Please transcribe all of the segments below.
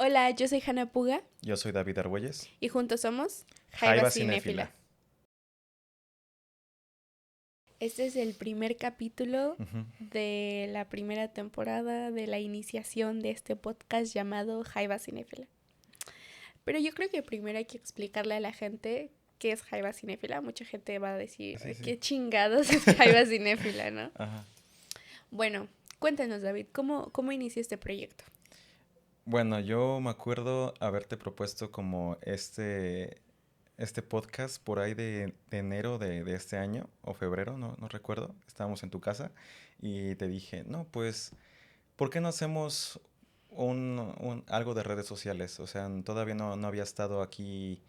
Hola, yo soy Hanna Puga Yo soy David Argüelles. y juntos somos Jaiba Cinéfila. Este es el primer capítulo Ujú. de la primera temporada de la iniciación de este podcast llamado Jaiba Cinéfila. Pero yo creo que primero hay que explicarle a la gente qué es Jaiba Cinéfila. Mucha gente va a decir, Sí, sí. ¿qué chingados es Jaiba Cinéfila, no? Ajá. Bueno, cuéntanos, David, ¿cómo inició este proyecto? Bueno, yo me acuerdo haberte propuesto como este podcast por ahí de enero de este año, o febrero, no recuerdo. Estábamos en tu casa y te dije, no, pues, ¿por qué no hacemos algo de redes sociales? O sea, todavía no había estado aquí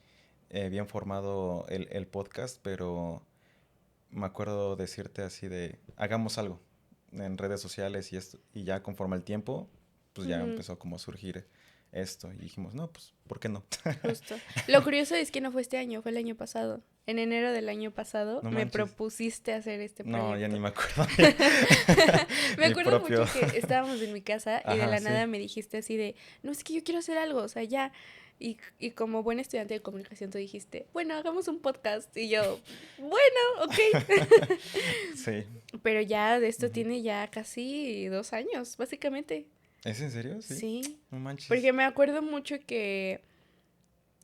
bien formado el podcast, pero me acuerdo decirte así de, hagamos algo en redes sociales y ya conforme el tiempo, pues ya Ujú, empezó como a surgir esto y dijimos, no, pues, ¿por qué no? justo. Lo curioso es que no fue este año, fue el año pasado. En enero del año pasado No me manches. propusiste hacer este No, ya ni proyecto. me acuerdo. Me Mi acuerdo propio. mucho que estábamos en mi casa y de Ajá, la sí. nada me dijiste así de, no, es que yo quiero hacer algo, o sea, ya. Y como buen estudiante de comunicación tú dijiste, bueno, hagamos un podcast. Y yo, bueno, ok. Sí. Pero ya de esto Ujú. tiene ya casi 2 años, básicamente. ¿Es en serio? Sí. Sí. No manches. Porque me acuerdo mucho que...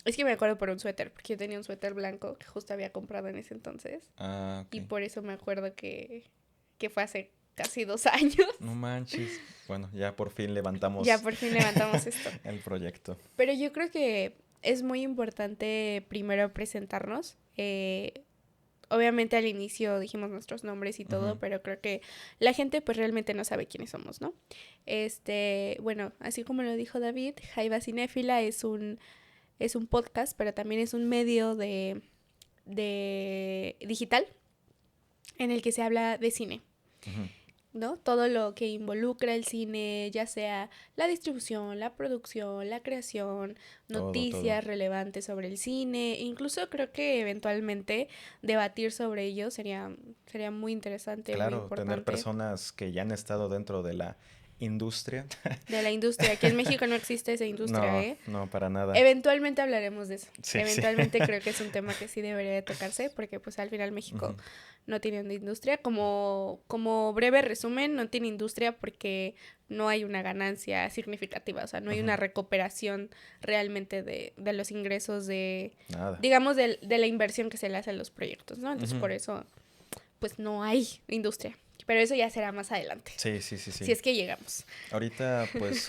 Es que me acuerdo por un suéter, porque yo tenía un suéter blanco que justo había comprado en ese entonces. Ah, Y ok. por eso me acuerdo que fue hace casi 2 años. No manches. Bueno, ya por fin Ya levantamos por fin levantamos esto. el proyecto. Pero yo creo que es muy importante primero presentarnos. Obviamente al inicio dijimos nuestros nombres y todo, Ujú. pero creo que la gente pues realmente no sabe quiénes somos, ¿no? Bueno, así como lo dijo David, Jaiba Cinéfila es un podcast, pero también es un medio de digital en el que se habla de cine. Ujú. ¿No? Todo lo que involucra el cine, ya sea la distribución, la producción, la creación, Todo. noticias relevantes sobre el cine, incluso creo que eventualmente debatir sobre ello sería muy interesante, muy Claro, tener importante. personas que ya han estado dentro de la industria. De la industria. Aquí en México no existe esa industria, No, ¿eh? no, para nada. Eventualmente hablaremos de eso. Sí, sí. Eventualmente creo que es un tema que sí debería de tocarse porque pues al final México Ujú. no tiene una industria. Como breve resumen, no tiene industria porque no hay una ganancia significativa, o sea, no hay Ujú. una recuperación realmente de los ingresos Nada. digamos, de la inversión que se le hace a los proyectos, ¿no? Entonces Ujú. por eso pues no hay industria. Pero eso ya será más adelante, Sí, sí, sí, si sí. es que llegamos. Ahorita, pues,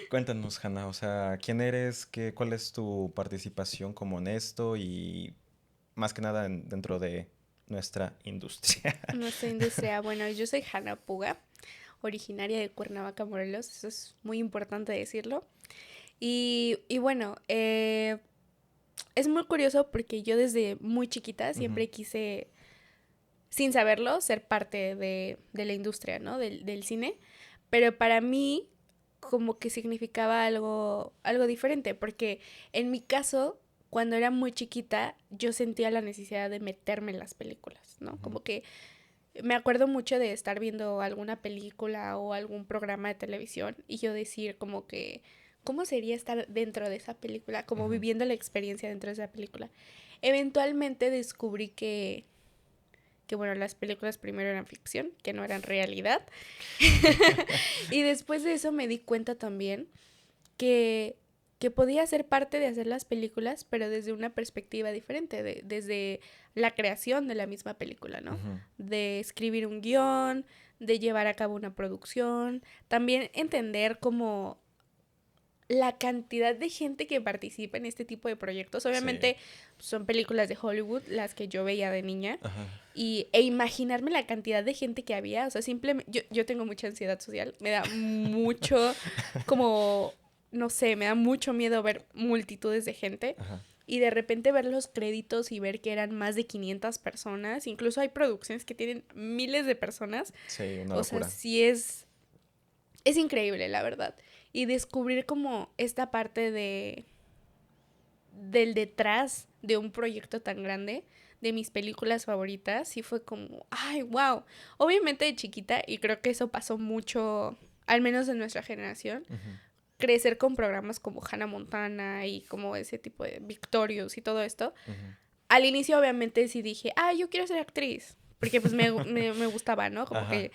cuéntanos, Hanna, o sea, ¿quién eres? ¿Cuál es tu participación como en esto? Y más que nada dentro de nuestra industria. Nuestra industria, bueno, yo soy Hanna Puga, originaria de Cuernavaca, Morelos, eso es muy importante decirlo. Y bueno, es muy curioso porque yo desde muy chiquita Ujú. siempre quise, sin saberlo, ser parte de la industria, ¿no? Del cine, pero para mí como que significaba algo diferente, porque en mi caso, cuando era muy chiquita, yo sentía la necesidad de meterme en las películas, ¿no? Ujú. Como que me acuerdo mucho de estar viendo alguna película o algún programa de televisión y yo decir como que, ¿cómo sería estar dentro de esa película? Como Ujú. viviendo la experiencia dentro de esa película. Eventualmente descubrí que bueno, las películas primero eran ficción, que no eran realidad. Y después de eso me di cuenta también que, que podía ser parte de hacer las películas, pero desde una perspectiva diferente, desde la creación de la misma película, ¿no? Ujú. De escribir un guión, de llevar a cabo una producción, también entender como la cantidad de gente que participa en este tipo de proyectos. Sí. Obviamente son películas de Hollywood las que yo veía de niña Ajá. e imaginarme la cantidad de gente que había, o sea, simplemente yo tengo mucha ansiedad social, me da mucho como, no sé, me da mucho miedo ver multitudes de gente Ajá. y de repente ver los créditos y ver que eran más de 500 personas, incluso hay producciones que tienen miles de personas, Sí, una o sea, locura. sí es increíble, la verdad. Y descubrir como esta parte del detrás de un proyecto tan grande, de mis películas favoritas, sí fue como, ay, wow. Obviamente de chiquita, y creo que eso pasó mucho, al menos en nuestra generación, Ujú. crecer con programas como Hannah Montana y como ese tipo de Victorious y todo esto, al inicio obviamente sí dije, yo quiero ser actriz, porque pues me gustaba, ¿no? Como que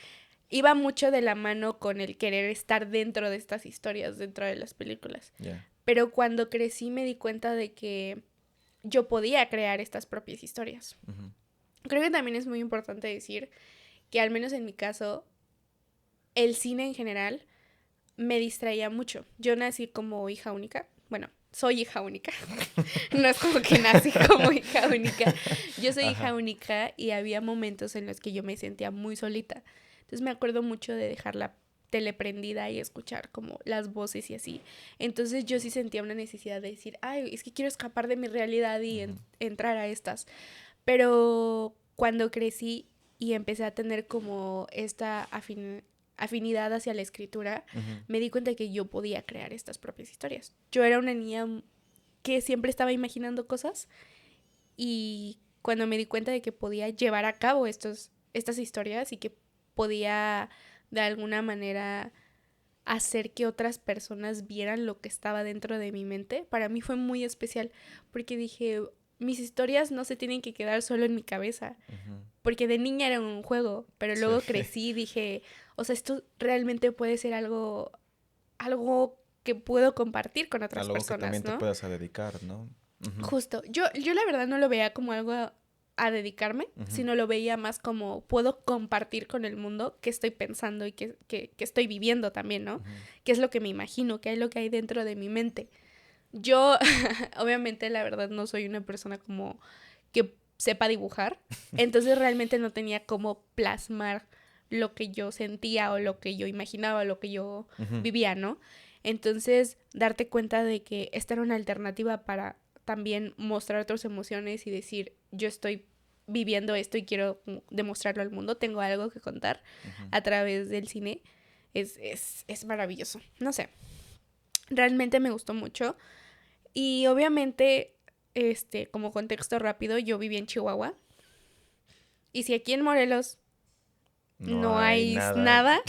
iba mucho de la mano con el querer estar dentro de estas historias, dentro de las películas. Yeah. Pero cuando crecí me di cuenta de que yo podía crear estas propias historias. Creo que también es muy importante decir que al menos en mi caso, el cine en general me distraía mucho. Yo nací como hija única. Bueno, soy hija única. No es como que nací como hija única. Yo soy hija única y había momentos en los que yo me sentía muy solita. Entonces me acuerdo mucho de dejar la tele prendida y escuchar como las voces y así. Entonces yo sí sentía una necesidad de decir, es que quiero escapar de mi realidad y entrar a estas. Pero cuando crecí y empecé a tener como esta afinidad hacia la escritura, me di cuenta que yo podía crear estas propias historias. Yo era una niña que siempre estaba imaginando cosas y cuando me di cuenta de que podía llevar a cabo estas historias y que podía de alguna manera hacer que otras personas vieran lo que estaba dentro de mi mente, para mí fue muy especial porque dije, mis historias no se tienen que quedar solo en mi cabeza, porque de niña era un juego, pero luego crecí y dije, o sea, esto realmente puede ser algo que puedo compartir con otras personas, que también ¿no? te puedas a dedicar, ¿no? Justo, yo la verdad no lo veía como algo a dedicarme, sino lo veía más como puedo compartir con el mundo qué estoy pensando y qué estoy viviendo también, ¿no? Qué es lo que me imagino, qué es lo que hay dentro de mi mente. Yo, obviamente, la verdad, no soy una persona como que sepa dibujar, entonces realmente no tenía cómo plasmar lo que yo sentía o lo que yo imaginaba, o lo que yo vivía, ¿no? Entonces, darte cuenta de que esta era una alternativa para también mostrar otras emociones y decir, yo estoy viviendo esto y quiero demostrarlo al mundo, tengo algo que contar a través del cine, es maravilloso. No sé, realmente me gustó mucho. Y obviamente, como contexto rápido, yo viví en Chihuahua. Y si aquí en Morelos no hay nada,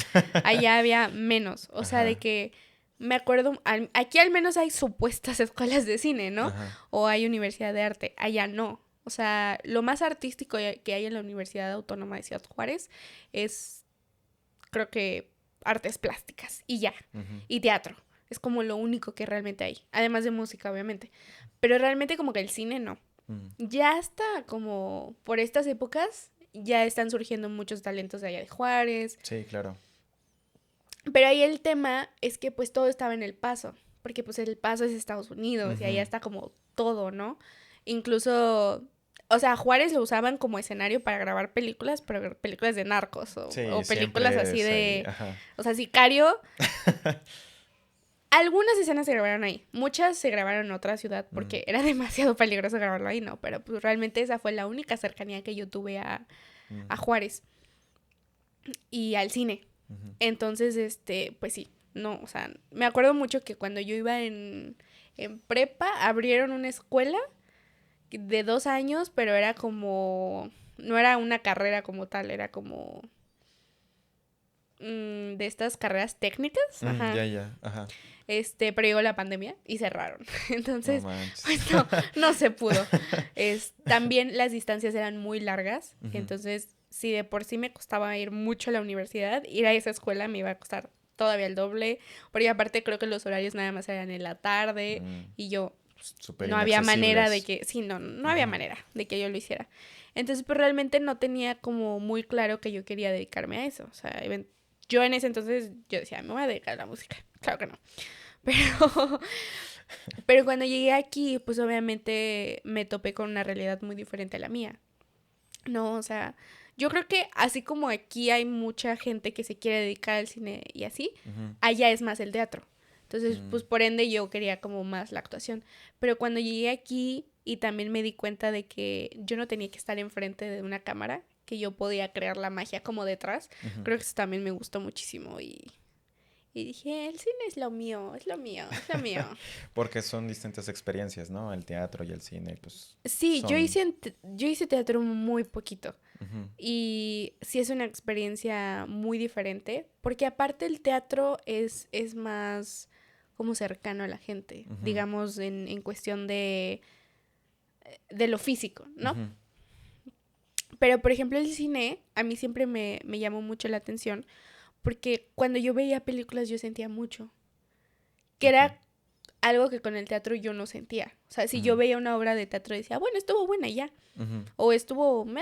allá había menos. O sea, de que me acuerdo, aquí al menos hay supuestas escuelas de cine, ¿no? O hay universidad de arte. Allá no. O sea, lo más artístico que hay en la Universidad Autónoma de Ciudad Juárez es, creo que, artes plásticas y ya. Y teatro. Es como lo único que realmente hay. Además de música, obviamente. Pero realmente como que el cine no. Ya hasta como por estas épocas ya están surgiendo muchos talentos de allá de Juárez. Sí, claro. Pero ahí el tema es que pues todo estaba en El Paso. Porque pues El Paso es Estados Unidos y allá está como todo, ¿no? Incluso, o sea, Juárez lo usaban como escenario para grabar películas, pero películas de narcos o películas así de... O sea, Sicario... Algunas escenas se grabaron ahí, muchas se grabaron en otra ciudad porque era demasiado peligroso grabarlo ahí, ¿no? Pero pues realmente esa fue la única cercanía que yo tuve a Juárez y al cine. Entonces, pues sí, no, o sea, me acuerdo mucho que cuando yo iba en prepa abrieron una escuela de 2 años, pero era como, no era una carrera como tal, era como de estas carreras técnicas. Ajá. Pero llegó la pandemia y cerraron. Entonces, pues no se pudo. También las distancias eran muy largas. Entonces, si de por sí me costaba ir mucho a la universidad, ir a esa escuela me iba a costar todavía el doble. Porque aparte creo que los horarios nada más eran en la tarde. Y yo, no había manera de que... Sí, no había manera de que yo lo hiciera. Entonces, pues realmente no tenía como muy claro que yo quería dedicarme a eso. O sea, yo en ese entonces, yo decía, me voy a dedicar a la música. Claro que no. Pero cuando llegué aquí, pues obviamente me topé con una realidad muy diferente a la mía. No, o sea, yo creo que así como aquí hay mucha gente que se quiere dedicar al cine y así, allá es más el teatro. Entonces, pues por ende yo quería como más la actuación. Pero cuando llegué aquí y también me di cuenta de que yo no tenía que estar enfrente de una cámara, que yo podía crear la magia como detrás, creo que eso también me gustó muchísimo y dije, el cine es lo mío, es lo mío, es lo mío. Porque son distintas experiencias, ¿no? El teatro y el cine, pues... Sí, yo hice teatro muy poquito. Y sí es una experiencia muy diferente. Porque aparte el teatro es más como cercano a la gente, Ujú. digamos, en cuestión de lo físico, ¿no? Ujú. Pero, por ejemplo, el cine a mí siempre me llamó mucho la atención porque cuando yo veía películas yo sentía mucho, que Ok. era algo que con el teatro yo no sentía. O sea, si yo Ujú. veía una obra de teatro decía, bueno, estuvo buena y ya, Ujú. o estuvo meh.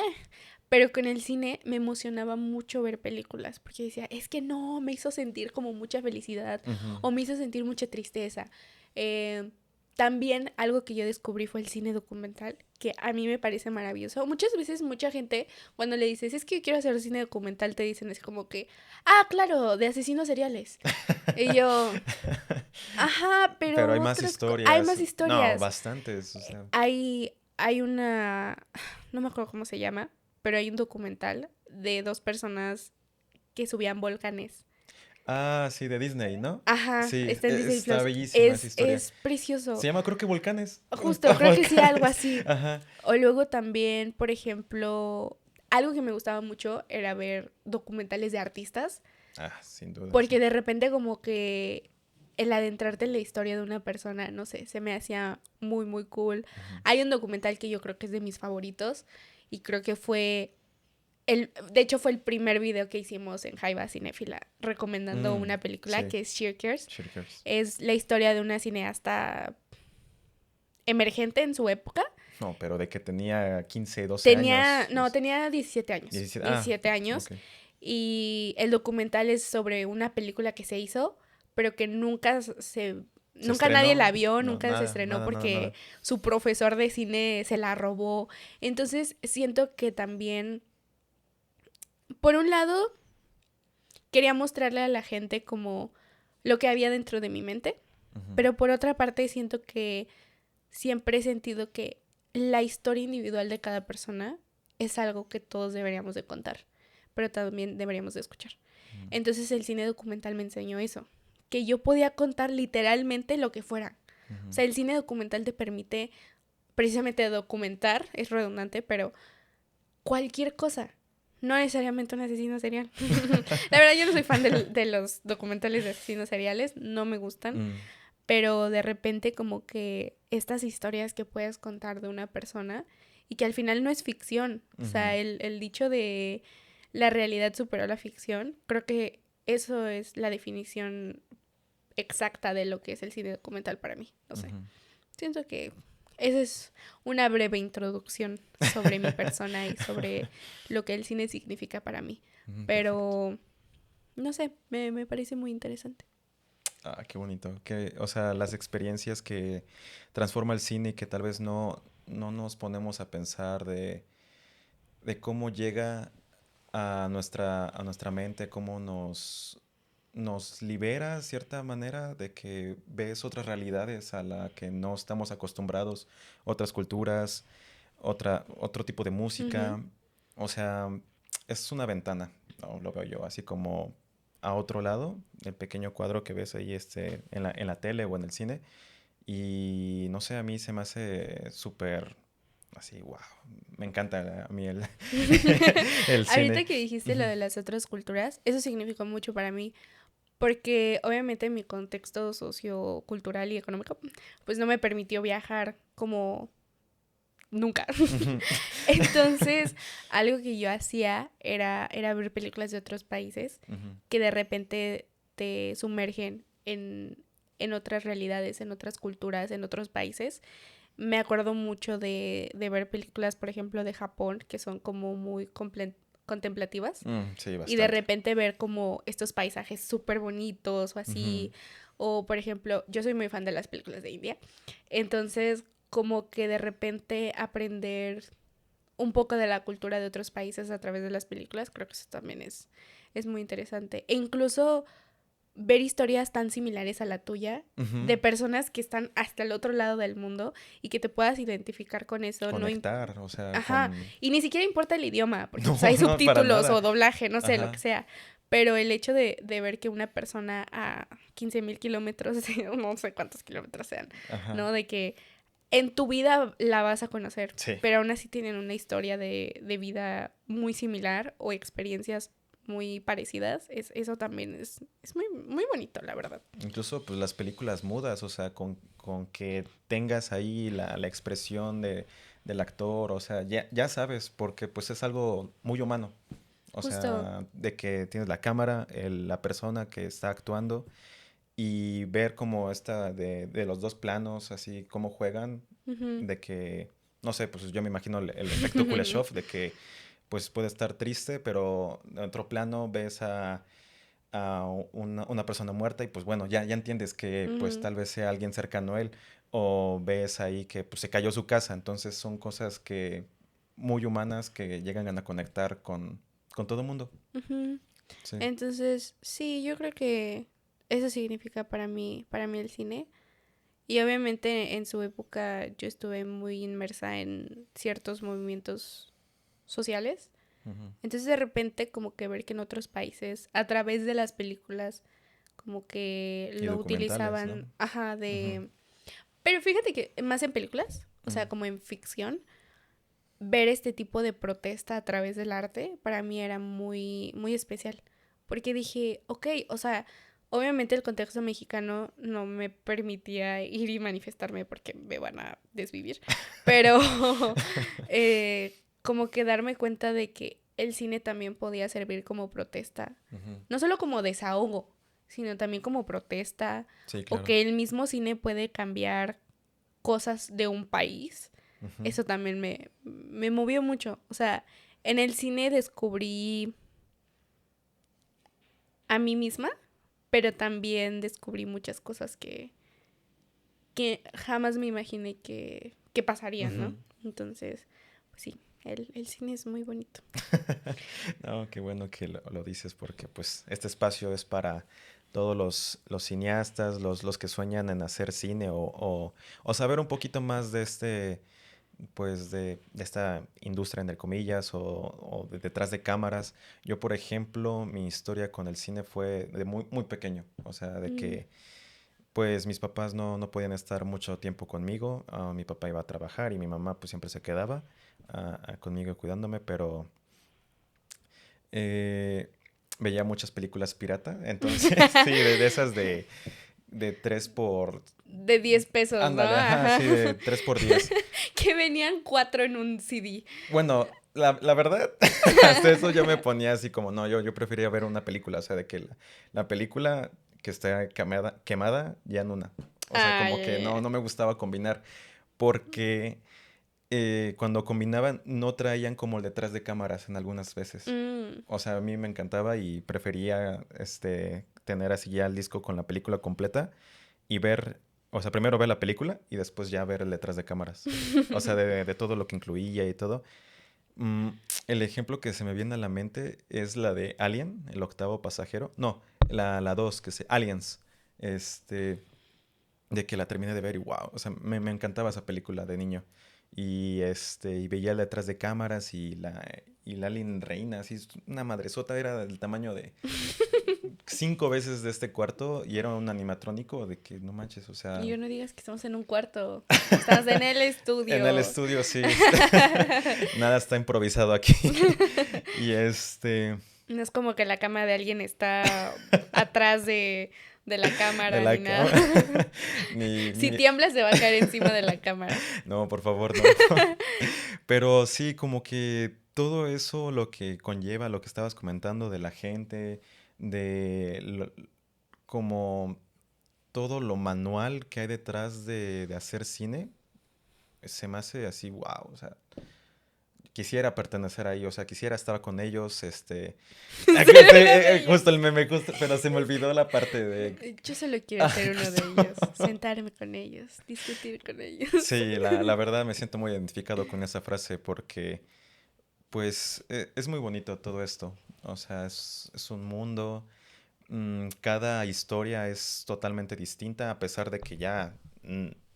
Pero con el cine me emocionaba mucho ver películas, porque decía, es que no, me hizo sentir como mucha felicidad Ujú. o me hizo sentir mucha tristeza. Eh, También algo que yo descubrí fue el cine documental, que a mí me parece maravilloso. Muchas veces mucha gente, cuando le dices, es que yo quiero hacer cine documental, te dicen, es como que, ah, claro, de asesinos seriales. Y yo, ajá, Pero pero hay más hay historias. más No, historias. bastantes. O sea. Hay una, no me acuerdo cómo se llama, pero hay un documental de dos personas que subían volcanes. Ah, sí, de Disney, ¿no? Ajá, Sí, está en Disney está Plus. bellísima esa historia. Es precioso. Se llama, creo que Volcanes. Justo, creo que sí, algo Volcanes. así. Ajá. O luego también, por ejemplo, algo que me gustaba mucho era ver documentales de artistas, Ah, sin duda, sí. porque de repente como que el adentrarte en la historia de una persona, no sé, se me hacía muy, muy cool. Ujú. Hay un documental que yo creo que es de mis favoritos y creo que fue de hecho fue el primer video que hicimos en Jaiba Cinéfila recomendando una película Sí, que es Shirkers. Shirkers. Es la historia de una cineasta emergente en su época. No, pero de que tenía 15, 12 Tenía, años. no, tenía 17 años. 17. Ah, 17 años. ok. Y el documental es sobre una película que se hizo, pero que ¿Se nunca nadie estrenó? la vio, No, nunca se nada, estrenó nada, nada, porque nada. su profesor de cine se la robó. Entonces siento que también, por un lado, quería mostrarle a la gente como lo que había dentro de mi mente, Ujú. pero por otra parte siento que siempre he sentido que la historia individual de cada persona es algo que todos deberíamos de contar, pero también deberíamos de escuchar. Ujú. Entonces el cine documental me enseñó eso, que yo podía contar literalmente lo que fuera. O Ujú. sea, el cine documental te permite precisamente documentar, es redundante, pero cualquier cosa. No necesariamente un asesino serial. La verdad, yo no soy fan de los documentales de asesinos seriales, no me gustan, Mm. pero de repente como que estas historias que puedes contar de una persona y que al final no es ficción. O Ujú. sea, el dicho de la realidad superó la ficción, creo que eso es la definición exacta de lo que es el cine documental para mí. No sé. Ujú. Siento que esa es una breve introducción sobre mi persona y sobre lo que el cine significa para mí. Ujú, perfecto. Pero, no sé, me parece muy interesante. Ah, qué bonito. O sea, las experiencias que transforma el cine y que tal vez no nos ponemos a pensar de cómo llega a nuestra mente, cómo nos libera de cierta manera de que ves otras realidades a la que no estamos acostumbrados, otras culturas, otro tipo de Ujú. música. O sea, es una ventana, ¿no? Lo veo yo, así como a otro lado, el pequeño cuadro que ves ahí en la tele o en el cine. Y no sé, a mí se me hace súper así, wow. Me encanta a mí el cine. Ahorita que dijiste lo Ujú. de las otras culturas, eso significó mucho para mí, porque obviamente mi contexto sociocultural y económico, pues no me permitió viajar como nunca. Ujú. Entonces, algo que yo hacía era ver películas de otros países Ujú. que de repente te sumergen en otras realidades, en otras culturas, en otros países. Me acuerdo mucho de ver películas, por ejemplo, de Japón, que son como muy contemplativas. Sí, Y de bastante. repente ver como estos paisajes súper bonitos o Ujú. así. O, por ejemplo, yo soy muy fan de las películas de India. Entonces, como que de repente aprender un poco de la cultura de otros países a través de las películas, creo que eso también es muy interesante. E incluso ver historias tan similares a la tuya, Ujú. de personas que están hasta el otro lado del mundo y que te puedas identificar con eso, no. Conectar, o sea, Ajá, con... y ni siquiera importa el idioma, porque No, pues hay no, para subtítulos nada. o doblaje, no sé, lo que Ajá. sea. Pero el hecho de ver que una persona a 15,000 kilómetros, no sé cuántos kilómetros sean, Ajá. ¿no? De que en tu vida la vas a conocer, Sí. pero aún así tienen una historia de vida muy similar o experiencias muy parecidas, eso también es muy, muy bonito, la verdad. Incluso pues las películas mudas, o sea, con que tengas ahí la expresión del actor, o sea, ya sabes, porque pues es algo muy humano. O Justo. sea, de que tienes la cámara, la persona que está actuando y ver como esta de los dos planos, así cómo juegan, Ujú. de que, no sé, pues yo me imagino el efecto Kuleshov, de que pues puede estar triste, pero en otro plano ves a una persona muerta y pues bueno, ya entiendes que pues Ujú. tal vez sea alguien cercano a él o ves ahí que pues se cayó su casa, entonces son cosas que muy humanas que llegan a conectar con todo el mundo. Ujú. Sí. Entonces, sí, yo creo que eso significa para mí el cine. Y obviamente en su época yo estuve muy inmersa en ciertos movimientos sociales. Ujú. Entonces de repente como que ver que en otros países, a través de las películas, como que Y lo documentales, ¿no? utilizaban, ajá, Ujú. de... Pero fíjate que más en películas, o sea, Mm. como en ficción, ver este tipo de protesta a través del arte para mí era muy, muy especial. Porque dije, ok, o sea, obviamente el contexto mexicano no me permitía ir y manifestarme porque me van a desvivir. Pero como que darme cuenta de que el cine también podía servir como protesta. Ujú. No solo como desahogo, sino también como protesta. Sí, O claro. que el mismo cine puede cambiar cosas de un país. Ujú. Eso también me movió mucho. O sea, en el cine descubrí a mí misma, pero también descubrí muchas cosas que jamás me imaginé que pasarían, ¿no? Ujú. Entonces, pues sí, el cine es muy bonito. No, qué bueno que lo dices porque pues este espacio es para todos los cineastas, los que sueñan en hacer cine o saber un poquito más de pues de esta industria, entre comillas, o de detrás de cámaras. Yo, por ejemplo, mi historia con el cine fue de muy, muy pequeño, o sea, de Mm, que pues mis papás no podían estar mucho tiempo conmigo, mi papá iba a trabajar y mi mamá pues siempre se quedaba conmigo cuidándome, pero eh, veía muchas películas pirata, entonces sí, de esas de 3 por... de 10 pesos, ¿no? Ándale, ajá, Ajá. sí, de 3 por 10. Que venían 4 en un CD. Bueno, la verdad, hasta eso yo me ponía así como, no, yo prefería ver una película, o sea, de que la película que está quemada ya en una. O sea, Ah, como ya, que ya, ya. no me gustaba combinar, porque cuando combinaban no traían como el detrás de cámaras en algunas veces. Mm, O sea, a mí me encantaba y prefería tener así ya el disco con la película completa y ver, o sea, primero ver la película y después ya ver el detrás de cámaras. O sea, de todo lo que incluía y todo. Mm, el ejemplo que se me viene a la mente es la de Alien, el octavo pasajero. No, la dos, que es Aliens. Este, de que la terminé de ver y wow, o sea, me encantaba esa película de niño. Y veía el detrás de cámaras y la Alien Reina, así, una madresota, era del tamaño de 5 veces de este cuarto y era un animatrónico de que no manches, o Y sea, yo no digas que estamos en un cuarto. Estamos en el en el estudio. estudio sí, nada está improvisado aquí. Y No es como que la cama de alguien está atrás de la de cámara ni la nada. cama, ni, Si ni, tiemblas se va a caer encima de la cámara. no, por favor, no. Pero sí, como que todo eso, lo que conlleva, lo que estabas comentando de la gente, de como todo lo manual que hay detrás de hacer cine, se me hace así, wow, o sea, quisiera pertenecer ahí, o sea, quisiera estar con ellos, Ser uno de ellos. justo el meme, justo, pero se me olvidó la parte de, Yo solo quiero ah, ser uno justo. de ellos. Sentarme con ellos. Discutir con ellos. Sí, la verdad me siento muy identificado con esa frase porque pues es muy bonito todo esto. O sea, es un mundo. Cada historia es totalmente distinta, a pesar de que ya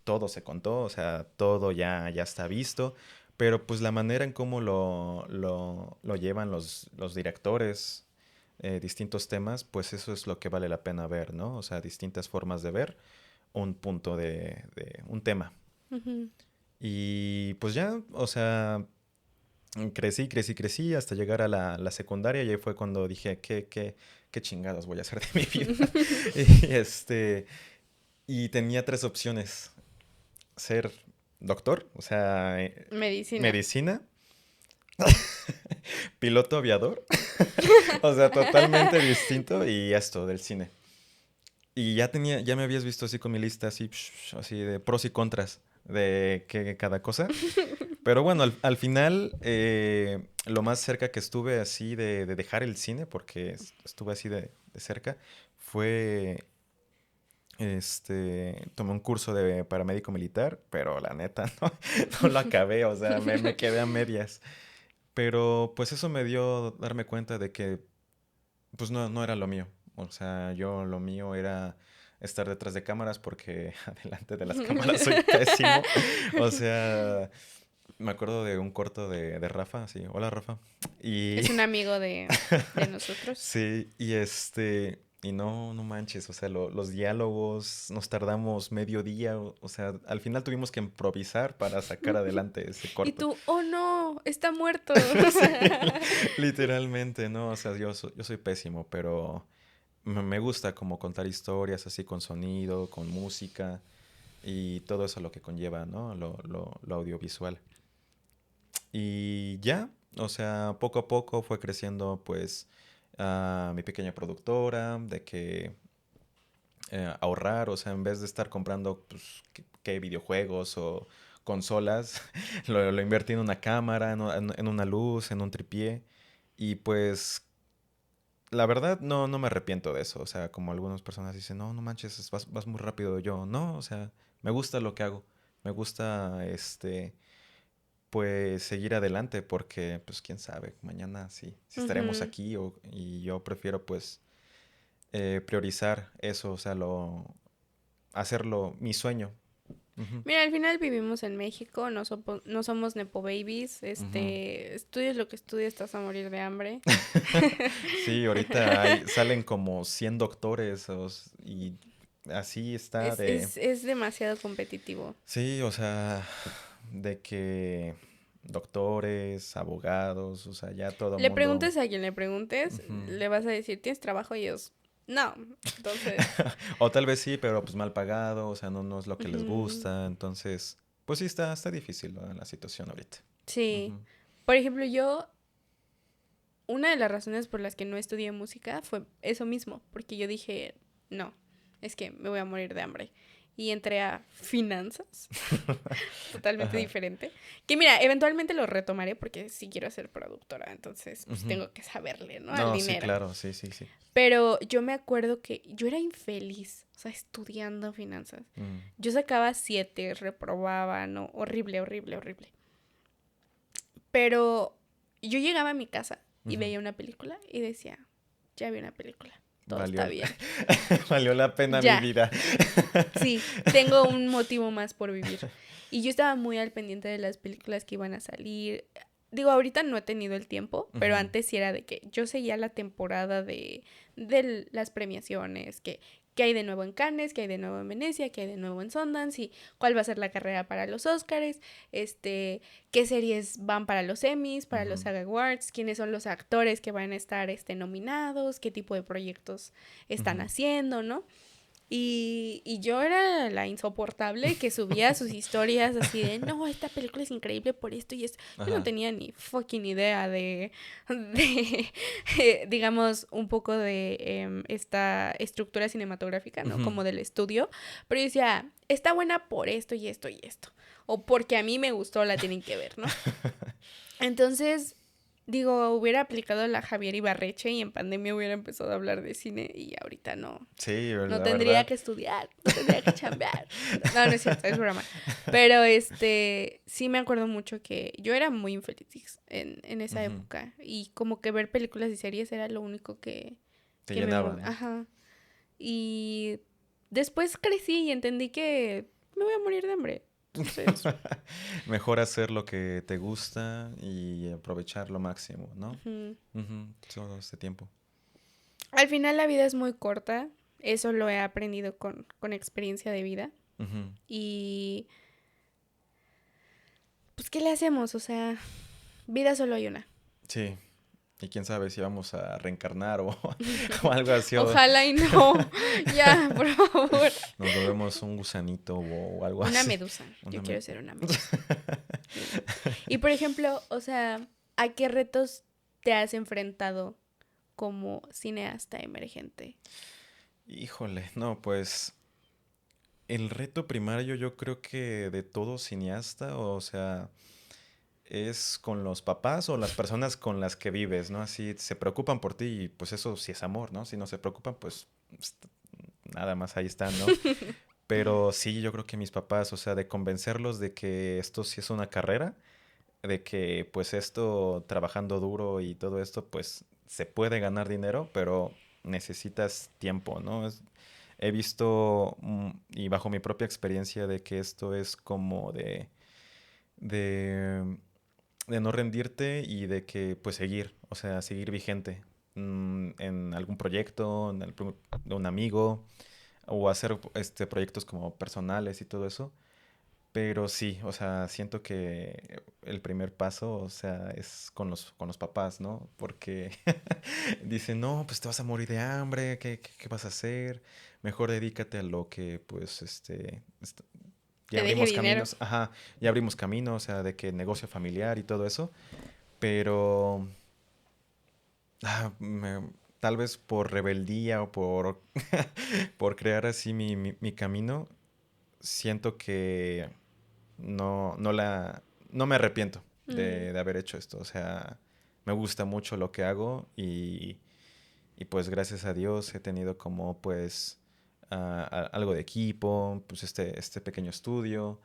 todo se contó, o sea, todo ya está visto. Pero pues la manera en cómo lo llevan los directores, distintos temas, pues eso es lo que vale la pena ver, ¿no? O sea, distintas formas de ver un punto de un tema. Ujú. Y pues ya, o sea, crecí hasta llegar a la secundaria y ahí fue cuando dije, ¿qué chingados voy a hacer de mi vida? Y tenía tres opciones. Ser doctor, o sea, Medicina. medicina, piloto aviador, o sea, totalmente distinto y esto del cine. Y ya me habías visto así con mi lista así de pros y contras de cada cosa. Pero bueno, al final, lo más cerca que estuve así de dejar el cine, porque estuve así de cerca, fue, tomé un curso de paramédico militar, pero la neta no lo acabé, o sea, me quedé a medias. Pero pues eso me dio darme cuenta de que pues no era lo mío. O sea, yo lo mío era estar detrás de cámaras porque adelante de las cámaras soy pésimo. O sea, me acuerdo de un corto de Rafa, así, hola Rafa. Y Es un amigo de nosotros. sí, y no manches, o sea, los diálogos nos tardamos medio día, o sea, al final tuvimos que improvisar para sacar adelante ese Y corto. tú, oh no, está muerto. Sí, literalmente, ¿no? O sea, yo soy pésimo, pero me gusta como contar historias así con sonido, con música y todo eso lo que conlleva, ¿no? Lo audiovisual. Y ya, o sea, poco a poco fue creciendo pues mi pequeña productora, de que ahorrar, o sea, en vez de estar comprando pues, qué videojuegos o consolas, lo invertí en una cámara, en una luz, en un tripié. Y pues la verdad no me arrepiento de eso. O sea, como algunas personas dicen, no manches, vas muy rápido. Yo, no, o sea, me gusta lo que hago. Me gusta, pues, seguir adelante porque, pues, quién sabe, mañana sí estaremos Ujú. aquí y yo prefiero, pues, priorizar eso, o sea, hacerlo mi sueño. Ujú, Mira, al final vivimos en México, no somos nepo babies, ujú. estudies lo que estudies, estás a morir de hambre. Sí, ahorita salen como 100 doctores y así está de... Es demasiado competitivo. Sí, o sea, de que doctores, abogados, o sea, ya todo el Le mundo... preguntes a quien le preguntes, Ujú. le vas a decir, ¿tienes trabajo? Y ellos, no. Entonces, O tal vez sí, pero pues mal pagado, o sea, no es lo que les ujú, gusta, entonces, pues sí está difícil, ¿no? La situación ahorita. sí. Ujú, Por ejemplo, una de las razones por las que no estudié música fue eso mismo, porque yo dije, no, es que me voy a morir de hambre. Y entré a finanzas, totalmente Ajá. diferente. Que mira, eventualmente lo retomaré porque sí quiero ser productora, entonces pues Ujú. tengo que saberle, ¿no? Al No, sí, dinero. claro, sí. Pero yo me acuerdo que yo era infeliz, o sea, estudiando finanzas. Mm, Yo sacaba 7, reprobaba, no, horrible, horrible, horrible. Pero yo llegaba a mi casa y ujú. veía una película y decía, ya vi una película, todo está Valió, bien. valió la pena mi Ya, vida. sí, tengo un motivo más por vivir. Y yo estaba muy al pendiente de las películas que iban a salir. Digo, ahorita no he tenido el tiempo, pero Ujú, antes sí era de que yo seguía la temporada de las premiaciones, que hay de nuevo en Cannes, que hay de nuevo en Venecia, que hay de nuevo en Sundance, y cuál va a ser la carrera para los Oscars, qué series van para los Emmys, para los ujú, SAG Awards, quiénes son los actores que van a estar nominados, qué tipo de proyectos están ujú. haciendo, ¿no? Y yo era la insoportable que subía sus historias así de, no, esta película es increíble por esto y esto. Yo no Ajá. tenía ni fucking idea de digamos, un poco de esta estructura cinematográfica, ¿no? Ujú. Como del estudio. Pero yo decía, está buena por esto y esto y esto. O porque a mí me gustó, la tienen que ver, ¿no? Entonces, digo, hubiera aplicado la Javier Ibarreche y en pandemia hubiera empezado a hablar de cine y ahorita no. Sí, No la tendría verdad. que estudiar, no tendría que chambear. No, no es cierto, es broma. Pero sí me acuerdo mucho que yo era muy infeliz en esa Ujú. época. Y como que ver películas y series era lo único Te que me llenaba, movía. ¿no? Ajá. Y después crecí y entendí que me voy a morir de hambre. Entonces, Mejor hacer lo que te gusta y aprovechar lo máximo, ¿no? ujú. Ujú, todo este tiempo. Al final la vida es muy corta. Eso lo he aprendido con experiencia de vida. Ujú, Y pues, ¿qué le hacemos? O sea, Vida solo hay una. Sí. Y quién sabe si vamos a reencarnar o algo así. Ojalá y no. Ya, por favor. Nos volvemos un gusanito o algo Una así. medusa. Yo Una quiero me- ser una medusa. Y por ejemplo, o sea, ¿a qué retos te has enfrentado como cineasta emergente? Híjole, no, pues el reto primario yo creo que de todo cineasta, o sea, es con los papás o las personas con las que vives, ¿no? Así se preocupan por ti y pues eso sí es amor, ¿no? Si no se preocupan, pues nada más ahí están, ¿no? Pero sí, yo creo que mis papás, o sea, de convencerlos de que esto sí es una carrera, de que pues esto trabajando duro y todo esto, pues se puede ganar dinero, pero necesitas tiempo, ¿no? He visto y bajo mi propia experiencia de que esto es como de, de no rendirte y de que pues seguir, o sea, seguir vigente en algún proyecto, de un amigo o hacer proyectos como personales y todo eso. Pero sí, o sea, siento que el primer paso, o sea, es con los papás, ¿no? Porque dicen, no, pues te vas a morir de hambre, ¿qué vas a hacer? Mejor dedícate a lo que, pues, ya Te deje abrimos dinero. caminos, ajá, ya abrimos caminos, o sea, de que negocio familiar y todo eso. Pero tal vez por rebeldía o por crear así mi camino, siento que no, no me arrepiento Mm, de haber hecho esto. O sea, me gusta mucho lo que hago y pues gracias a Dios he tenido como pues algo de equipo, pues este pequeño estudio,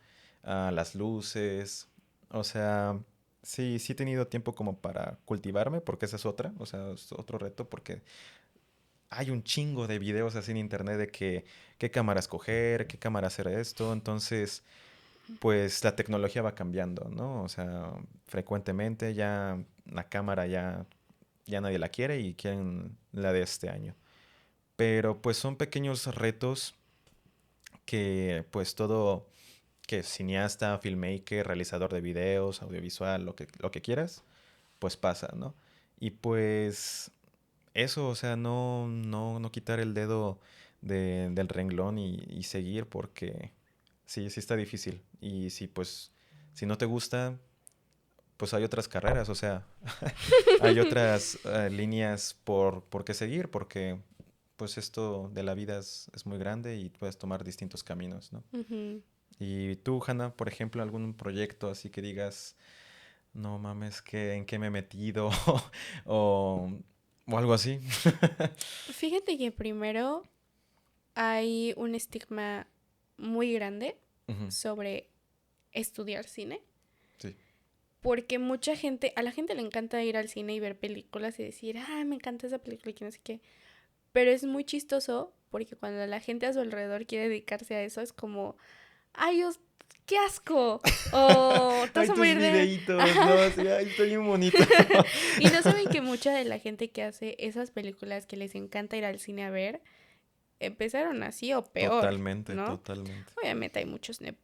las luces. O sea, sí he tenido tiempo como para cultivarme porque esa es otra, o sea, es otro reto porque hay un chingo de videos así en internet de que qué cámara escoger, qué cámara hacer esto. Entonces pues la tecnología va cambiando, ¿no? O sea, frecuentemente ya la cámara ya nadie la quiere y quieren la de este año. Pero pues son pequeños retos que pues todo que es cineasta, filmmaker, realizador de videos, audiovisual, lo que quieras, pues pasa, ¿no? Y pues eso, o sea, no quitar el dedo del renglón y seguir porque sí está difícil. Y si pues, si no te gusta, pues hay otras carreras, o sea, hay otras líneas por qué seguir, porque pues esto de la vida es muy grande y puedes tomar distintos caminos, ¿no? ujú. Y tú, Hanna, por ejemplo, algún proyecto así que digas, no mames, ¿en qué me he metido? o, o algo así. Fíjate que primero hay un estigma muy grande Ujú, sobre estudiar cine, sí, porque mucha gente, a la gente le encanta ir al cine y ver películas y decir, ah, me encanta esa película y que no sé qué, pero es muy chistoso porque cuando la gente a su alrededor quiere dedicarse a eso es como, ay, qué asco, o te vas hay a tus morir de... videitos, Ajá. ¿no? Así, ay, estoy bien bonito. Y no saben que mucha de la gente que hace esas películas que les encanta ir al cine a ver, empezaron así o peor, Totalmente, ¿no? totalmente. Obviamente hay muchos nepo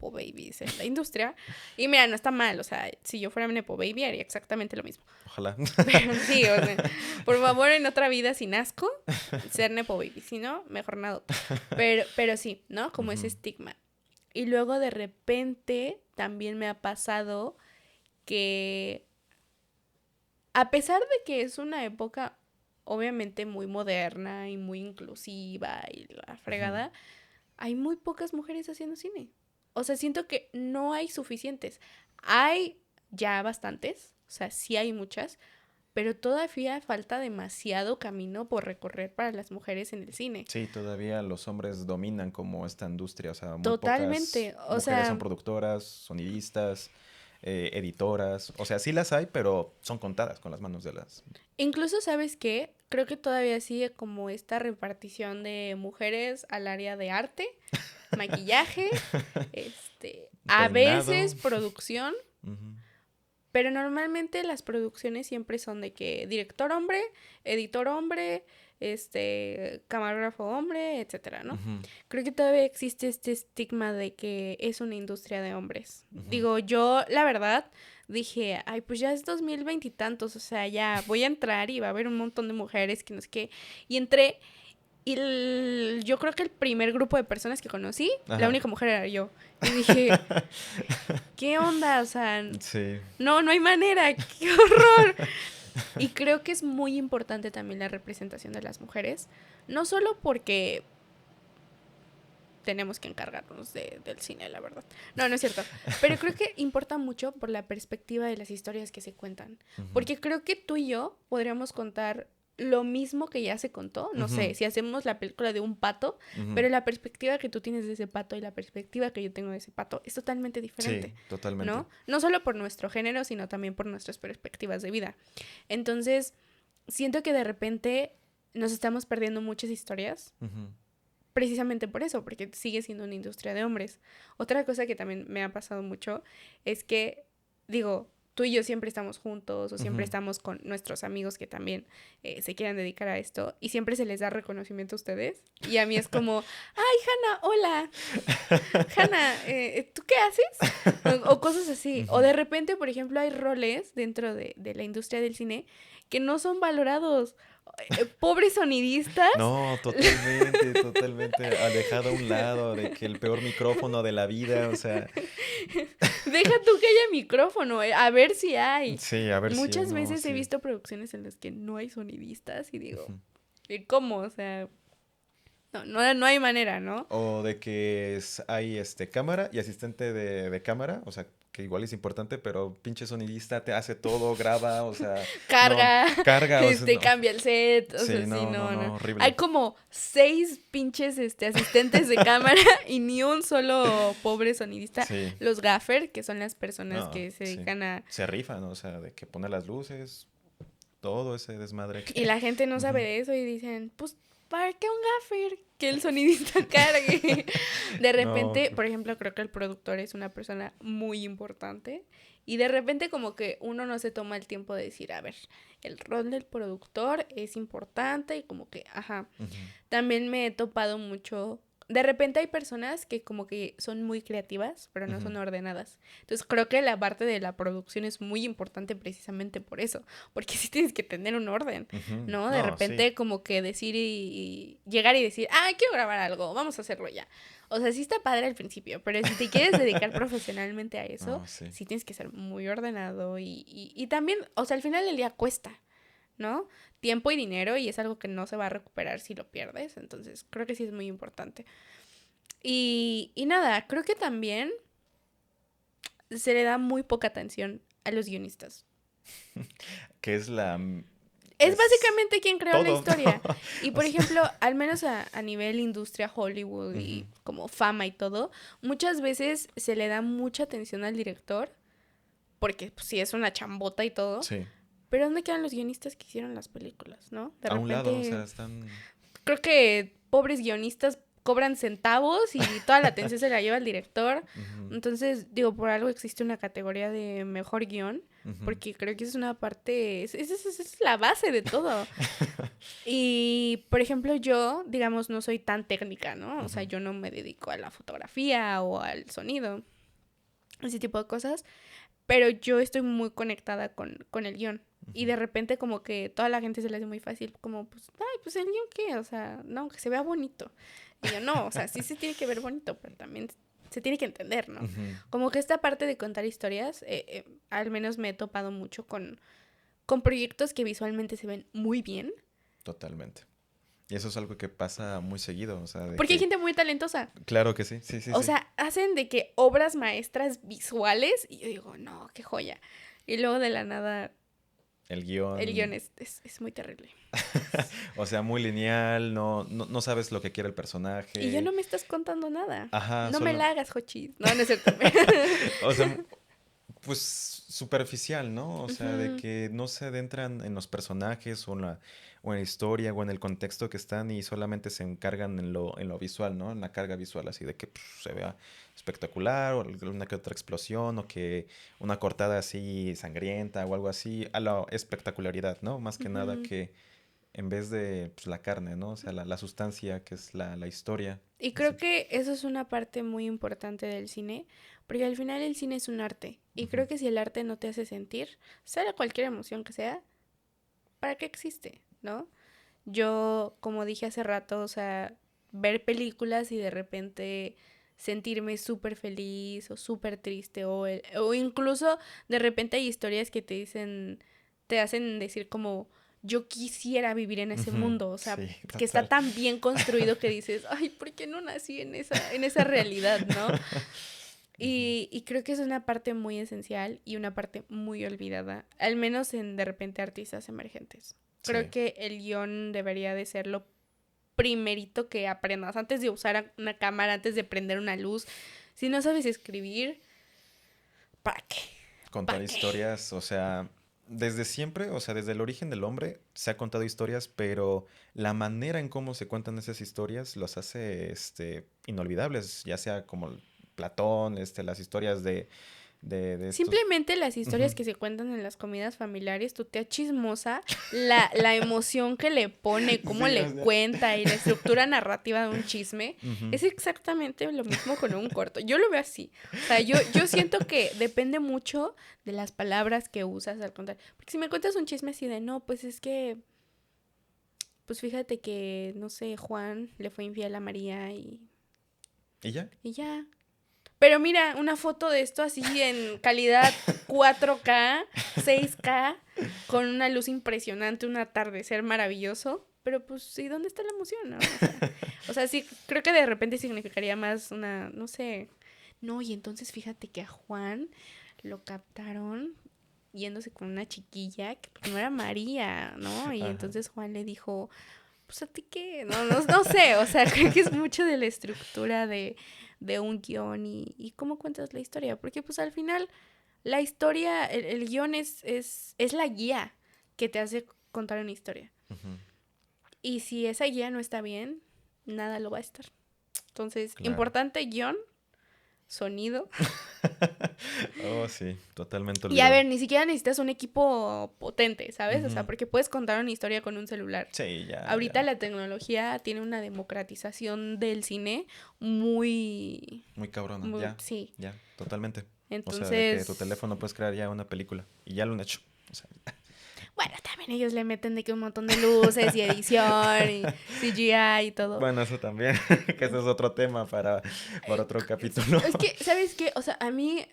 babies en la industria. Y mira, no está mal, o sea, si yo fuera nepo baby haría exactamente lo mismo. Ojalá. Pero sí, o sea, por favor, en otra vida sin asco, ser nepo baby, si no, mejor no adopto. Pero sí, ¿no? Como ese Ujú, estigma. Y luego de repente también me ha pasado que a pesar de que es una época obviamente muy moderna y muy inclusiva y la ujú. fregada, hay muy pocas mujeres haciendo cine. O sea, siento que no hay suficientes. Hay ya bastantes, o sea, sí hay muchas, pero todavía falta demasiado camino por recorrer para las mujeres en el cine. Sí, todavía los hombres dominan como esta industria, o sea, muy pocas Totalmente. O mujeres son sea, productoras, sonidistas, editoras, o sea, sí las hay, pero son contadas con las manos de las... incluso sabes qué, creo que todavía sigue como esta repartición de mujeres al área de arte, maquillaje, a Peinado. veces producción. Ujú, Pero normalmente las producciones siempre son de que director hombre, editor hombre, camarógrafo hombre, etcétera, ¿no? ujú, Creo que todavía existe este estigma de que es una industria de hombres. ujú. Digo, yo, la verdad, dije, ay, pues ya es 2020 y tantos, o sea, ya voy a entrar y va a haber un montón de mujeres que no sé qué. Y entré y yo creo que el primer grupo de personas que conocí, la Ajá. única mujer era yo. Y dije, ¿qué onda? O sea, Sí. no hay manera, qué horror. Y creo que es muy importante también la representación de las mujeres, no solo porque tenemos que encargarnos del cine, la verdad. No es cierto. Pero creo que importa mucho por la perspectiva de las historias que se cuentan. Ujú. Porque creo que tú y yo podríamos contar lo mismo que ya se contó. No Ujú. sé, si hacemos la película de un pato, Ujú. pero la perspectiva que tú tienes de ese pato y la perspectiva que yo tengo de ese pato es totalmente Sí, diferente, totalmente. ¿no? No solo por nuestro género, sino también por nuestras perspectivas de vida. Entonces, siento que de repente nos estamos perdiendo muchas historias Ujú. precisamente por eso, porque sigue siendo una industria de hombres. Otra cosa que también me ha pasado mucho es que, digo, tú y yo siempre estamos juntos o siempre Ujú. estamos con nuestros amigos que también se quieran dedicar a esto y siempre se les da reconocimiento a ustedes. Y a mí es como, ay, Hanna, hola, Hanna, ¿tú qué haces? O cosas así. O Ujú. de repente, por ejemplo, hay roles dentro de la industria del cine que no son valorados. Pobres sonidistas. No, totalmente, totalmente alejado a un lado de que el peor micrófono de la vida, o sea, Deja tú que haya micrófono, a ver si hay. sí, a ver si Muchas no, veces he sí. visto producciones en las que no hay sonidistas y digo, Ujú. ¿y cómo? O sea, no hay manera, ¿no? O de que hay cámara y asistente de cámara, o sea, que igual es importante, pero pinche sonidista te hace todo, graba, o sea, no, Carga, carga, o sea, no. cambia el set, o sea, Sí, sí, no. no, Hay horrible. como 6 pinches asistentes de cámara y ni un solo pobre sonidista. Sí, Los gaffer, que son las personas no, que se sí. dedican a... Se rifan, o sea, de que pone las luces, todo ese desmadre Y que... la gente no sabe Ujú. de eso y dicen, pues, ¿para qué un gaffer? Que el sonidista cargue. De No, repente, por ejemplo, creo que el productor es una persona muy importante. Y de repente como que uno no se toma el tiempo de decir, a ver, el rol del productor es importante y como que, ajá. ujú. También me he topado mucho. De repente hay personas que como que son muy creativas, pero no Ujú. son ordenadas. Entonces creo que la parte de la producción es muy importante precisamente por eso, porque sí tienes que tener un orden, Ujú. ¿no? De No, sí. repente como que decir y llegar y decir, ah, quiero grabar algo, vamos a hacerlo ya. O sea, sí está padre al principio, pero si te quieres dedicar profesionalmente a eso, No, sí. sí tienes que ser muy ordenado y también, o sea, al final del día cuesta. ¿No? Tiempo y dinero y es algo que no se va a recuperar si lo pierdes, entonces creo que sí es muy importante. Y nada, creo que también se le da muy poca atención a los guionistas. Que es la... Es Es básicamente quien creó la todo, historia. ¿no? Y O por sea, ejemplo, al menos a nivel industria Hollywood ujú. y como fama y todo, muchas veces se le da mucha atención al director, porque pues, sí es una chambota y todo. Sí. Pero ¿dónde quedan los guionistas que hicieron las películas, no? De A un lado, o repente sea, están... creo que pobres guionistas cobran centavos y toda la atención se la lleva el director. Ujú. Entonces, digo, por algo existe una categoría de mejor guión, Ujú. porque creo que es una parte, es la base de todo. Y, por ejemplo, yo, digamos, no soy tan técnica, ¿no? O sea, Ujú. yo no me dedico a la fotografía o al sonido, ese tipo de cosas, pero yo estoy muy conectada con el guión. Y Ujú. de repente como que toda la gente se le hace muy fácil, como pues, ay, pues el guión qué, o sea, no, que se vea bonito. Y yo no, o sea, sí se tiene que ver bonito, pero también se tiene que entender, ¿no? Ujú. Como que esta parte de contar historias, al menos me he topado mucho con proyectos que visualmente se ven muy bien, Totalmente. Y eso es algo que pasa muy seguido, o sea, de porque hay que... gente muy talentosa. Claro que sí, sí, sí, O sí. sea, hacen de que obras maestras visuales y yo digo, no, qué joya. Y luego de la nada, El el guión guión, es muy terrible. o sea, muy lineal, no sabes lo que quiere el Y ya personaje. no me estás contando nada. Ajá, No me solo... la hagas, Jochis. No es cierto. O sea, pues superficial, ¿no? O sea, de Ujú, que no se adentran en los personajes o en la historia o en el contexto que están y solamente se encargan en lo visual, ¿no? En la carga visual, así de que pues, se vea espectacular o alguna que otra explosión o que una cortada así sangrienta o algo así, a la espectacularidad, ¿no? Más que nada ujú. que en vez de pues, la carne, ¿no? O sea, la sustancia que es la historia. Y Así. creo que eso es una parte muy importante del cine, porque al final el cine es un arte. Y Ujú. creo que si el arte no te hace sentir, sea cualquier emoción que sea, ¿para qué existe? ¿No? Yo, como dije hace rato, o sea, ver películas y de repente sentirme súper feliz o súper triste o incluso de repente hay historias que te dicen, te hacen decir como, yo quisiera vivir en ese Ujú. mundo, o sea, Sí, que está total. tan bien construido que dices, ay, ¿por qué no nací en esa realidad, no? Ujú. Y creo que es una parte muy esencial y una parte muy olvidada, al menos en de repente artistas emergentes. Creo Sí. que el guión debería de ser lo primerito que aprendas, antes de usar una cámara, antes de prender una luz. Si no sabes escribir, ¿para qué? Contar ¿Para qué? historias, o sea, desde siempre, o sea, desde el origen del hombre se ha contado historias, pero la manera en cómo se cuentan esas historias los hace, inolvidables, ya sea como Platón, las historias de estos... Simplemente las historias Ujú, que se cuentan en las comidas familiares, tu tía chismosa, la emoción que le pone, cómo sí, o le sea... cuenta y la estructura narrativa de un chisme, Ujú, es exactamente lo mismo con un corto. Yo lo veo así. O sea, yo siento que depende mucho de las palabras que usas al contar. Porque si me cuentas un chisme así de, no, pues es que, pues fíjate que, no sé, Juan le fue infiel a María ¿Y ya? y ya. Pero mira, una foto de esto así en calidad 4K, 6K, con una luz impresionante, un atardecer maravilloso. Pero pues sí, ¿dónde está la emoción, no? O sea, sí, creo que de repente significaría más una, no sé. No, y entonces fíjate que a Juan lo captaron yéndose con una chiquilla que pues, no era María, ¿no? Y Ajá. entonces Juan le dijo, pues a ti qué, no sé, o sea, creo que es mucho de la estructura de un guión y cómo cuentas la historia, porque pues al final la historia, el guión es la guía que te hace contar una historia. Ujú, Y si esa guía no está bien, nada lo va a estar. Entonces, claro. importante guión, sonido. Oh, sí, totalmente Y a olvidado. ver, ni siquiera necesitas un equipo potente, ¿sabes? O sea, Ujú. porque puedes contar una historia con un celular. Sí, ya, Ahorita ya. la tecnología tiene una democratización del cine muy, Muy cabrona, muy, ya, sí. ya, totalmente. O sea, de que tu Entonces, teléfono puedes crear ya una película. Y ya lo han hecho. O sea, bueno, también ellos le meten de que un montón de luces y edición y CGI y todo. bueno, eso también, que ese es otro tema para otro capítulo. Es que, ¿sabes qué? O sea, a mí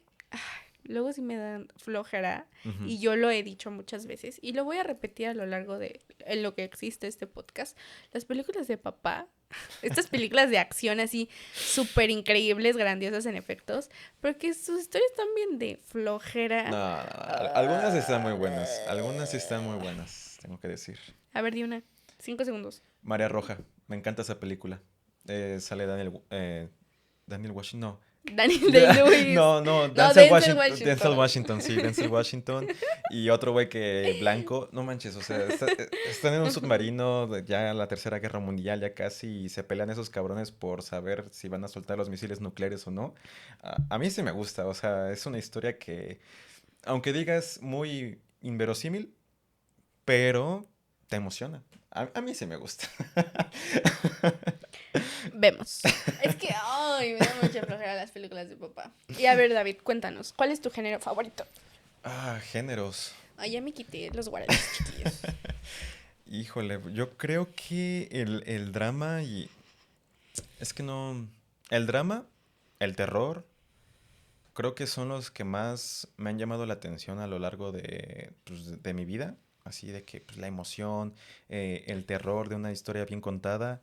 luego sí me dan flojera Ujú. y yo lo he dicho muchas veces y lo voy a repetir a lo largo de en lo que existe este podcast. Las películas de papá, estas películas de acción así súper increíbles, grandiosas en efectos, porque sus historias también de No, flojera. no, no, algunas están muy buenas. Algunas sí están muy buenas, tengo que decir. A ver, di una. 5 segundos. María Roja, me encanta esa película. Sale Daniel Washington, no. Daniel Day-Lewis. No, no, No, Denzel Denzel Washington, Denzel Washington. Washington, sí, Denzel Washington. Y otro güey que blanco, no manches, o sea, están en un submarino, ya la Tercera Guerra Mundial, ya casi, y se pelean esos cabrones por saber si van a soltar los misiles nucleares o no. A mí sí me gusta, o sea, es una historia que, aunque digas muy inverosímil, pero te emociona. A mí sí me gusta. Vemos. Es que, ay, me da mucha flojera las películas de papá. Y a ver, David, cuéntanos, ¿cuál es tu género favorito? Géneros. Ay, ya me quité los guaraches, chiquillos. Híjole, yo creo que el drama y... Es que no... El drama, el terror, creo que son los que más me han llamado la atención a lo largo de, pues, de mi vida. Así de que pues, la emoción, el terror de una historia bien contada.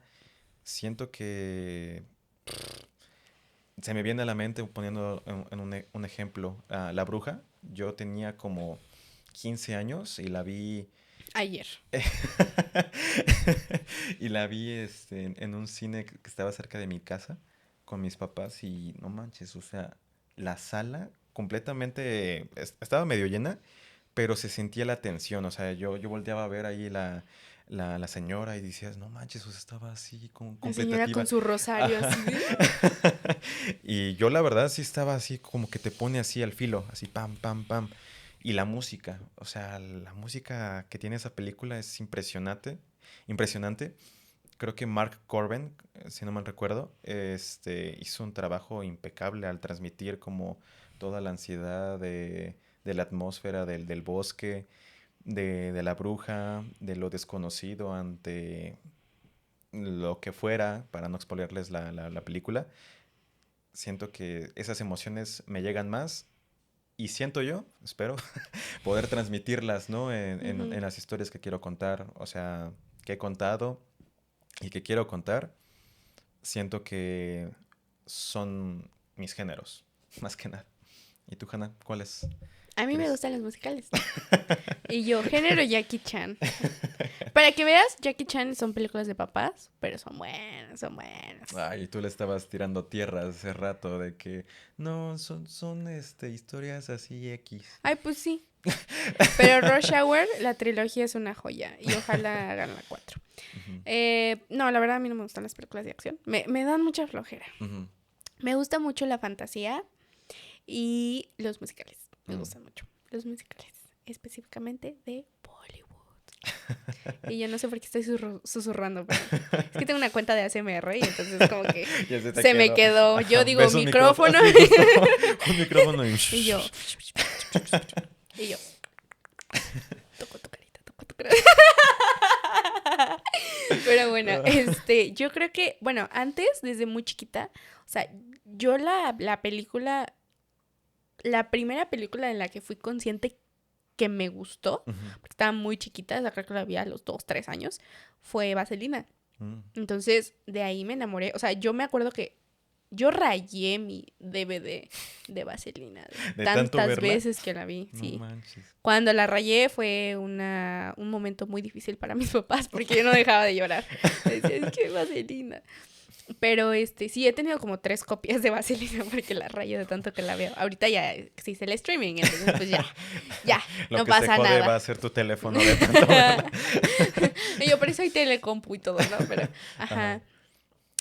Siento que se me viene a la mente poniendo en un ejemplo La Bruja. Yo tenía como 15 años y la vi... Ayer. Y la vi en un cine que estaba cerca de mi casa con mis papás y no manches, o sea, la sala completamente estaba medio llena, pero se sentía la tensión, o sea, yo volteaba a ver ahí la señora y decías, no manches, o sea, estaba así La señora con completativa. su rosario Ajá. así de... Y yo la verdad sí estaba así como que te pone así al filo, así pam, pam, pam. Y la música, o sea, la música que tiene esa película es impresionante. impresionante. Creo que Mark Corben, si no mal recuerdo, hizo un trabajo impecable al transmitir como toda la ansiedad de la atmósfera del bosque, de la bruja, de lo desconocido ante lo que fuera, para no spoilerles la película. Siento que esas emociones me llegan más y siento yo, espero, poder transmitirlas, ¿no? En Ujú. las historias que quiero contar, o sea, que he contado y que quiero contar. Siento que son mis géneros, más que nada. ¿Y tú, Hannah, cuáles A mí me tienes? gustan los musicales. Y yo, género Jackie Chan. Para que veas, Jackie Chan son películas de papás, pero son buenas, son buenas. Ay, tú le estabas tirando tierra hace rato de que no, son historias así X. Ay, pues sí. Pero Rush Hour, la trilogía es una joya. Y ojalá hagan la 4. Ujú, No, la verdad a mí no me gustan las películas de acción. Me dan mucha flojera. ujú, Me gusta mucho la fantasía y los musicales. Me mm. gustan mucho los musicales. Específicamente de Bollywood. Y yo no sé por qué estoy susurrando, pero es que tengo una cuenta de ASMR y entonces como que Ya se te se me quedó. quedó. Yo Ajá, digo ves un micrófono, micrófono así justo, un micrófono y... y yo. Y yo. Toco tu carita, toco tu carita. Pero bueno, yo creo que, bueno, antes, desde muy chiquita, o sea, yo la película, la primera película en la que fui consciente que me gustó, Ujú, porque estaba muy chiquita, o sea, creo que la vi a los 2, 3 años, fue Vaselina. mm. Entonces, de ahí me enamoré. O sea, yo me acuerdo que yo rayé mi DVD de Vaselina de De tanto tantas verla, veces que la vi, no sí. manches. Cuando la rayé fue un momento muy difícil para mis papás porque yo no dejaba de llorar. Decía, es que Vaselina. Pero sí, he tenido como 3 copias de Vaselina porque la rayo de tanto que la veo. Ahorita ya existe el streaming, entonces pues ya, Lo no que se pasa jode va nada. a ser tu teléfono de tanto verla. Y yo por eso hay telecompu y todo, ¿no? Pero, Ajá. ajá.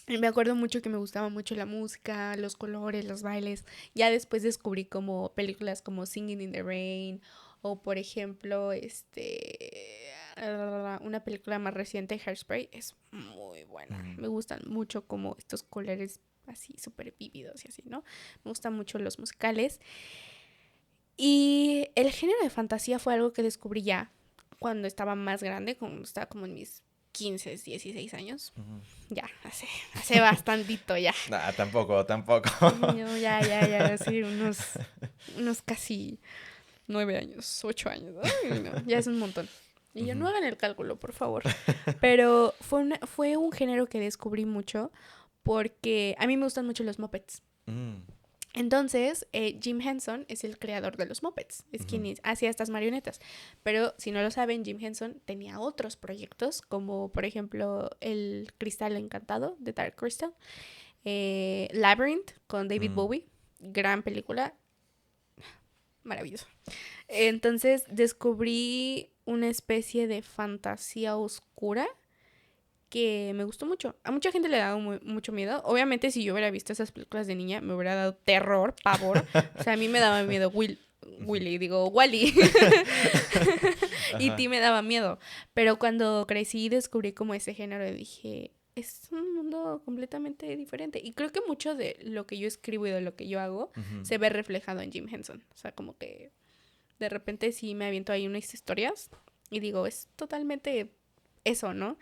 Y me acuerdo mucho que me gustaba mucho la música, los colores, los bailes. Ya después descubrí como películas como Singing in the Rain o por ejemplo, una película más reciente, Hairspray, es muy buena. Mm, Me gustan mucho como estos colores así súper vívidos y así, ¿no? Me gustan mucho los musicales. Y el género de fantasía fue algo que descubrí ya cuando estaba más grande, cuando estaba como en mis 15, 16 años. ujú. Ya, hace bastantito ya. Nah, tampoco, tampoco. Yo ya, sí, unos casi 9 años, 8 años. Ay, no, ya es un montón. Y yo, no Ujú. hagan el cálculo, por favor. Pero fue un género que descubrí mucho porque a mí me gustan mucho los mopeds. Mm, Entonces, Jim Henson es el creador de los Muppets, es ujú, quien hacía estas marionetas. Pero si no lo saben, Jim Henson tenía otros proyectos, como por ejemplo El Cristal Encantado de Dark Crystal, Labyrinth con David mm, Bowie, gran película, maravilloso. Entonces descubrí una especie de fantasía oscura que me gustó mucho. A mucha gente le ha dado mucho miedo. Obviamente, si yo hubiera visto esas películas de niña, me hubiera dado terror, pavor. O sea, a mí me daba miedo ujú. Willy, digo, Wally. Y Ajá. ti me daba miedo. Pero cuando crecí y descubrí como ese género, dije, es un mundo completamente diferente. Y creo que mucho de lo que yo escribo y de lo que yo hago Ujú, se ve reflejado en Jim Henson. O sea, como que de repente sí me aviento ahí unas historias y digo, es totalmente eso, ¿no?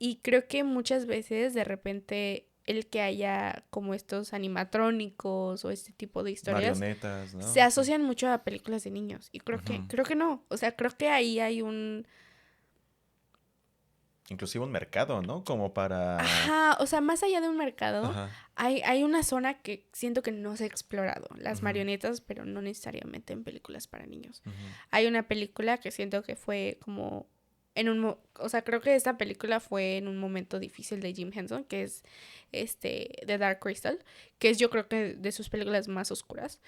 Y creo que muchas veces de repente el que haya como estos animatrónicos o este tipo de historias marionetas, se ¿no? asocian mucho a películas de niños. Y Ujú. creo que no. O sea, creo que ahí hay Inclusive un mercado, ¿no? Como para... Ajá, o sea, más allá de un mercado, Ajá. hay una zona que siento que no se ha explorado. Las Ujú, marionetas, pero no necesariamente en películas para niños. ujú, Hay una película que siento que fue como o sea, creo que esta película fue en un momento difícil de Jim Henson, que es The Dark Crystal, que es yo creo que de sus películas más oscuras.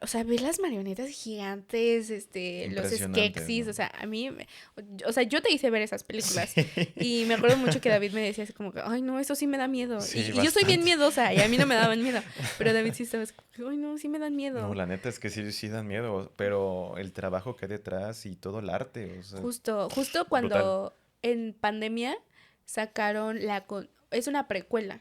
O sea, ver las marionetas gigantes, los impresionante, Skeksis, ¿no? o sea, o sea, yo te hice ver esas películas Sí. y me acuerdo mucho que David me decía así como que, ay, no, eso sí me da miedo. Sí, Y yo soy bien bastante. miedosa y a mí no me daban miedo, pero David sí estaba así como que, ay, no, sí me dan No, miedo. la neta es que sí, sí dan miedo, pero el trabajo que hay detrás y todo el arte, o sea, Justo brutal. en pandemia sacaron es una precuela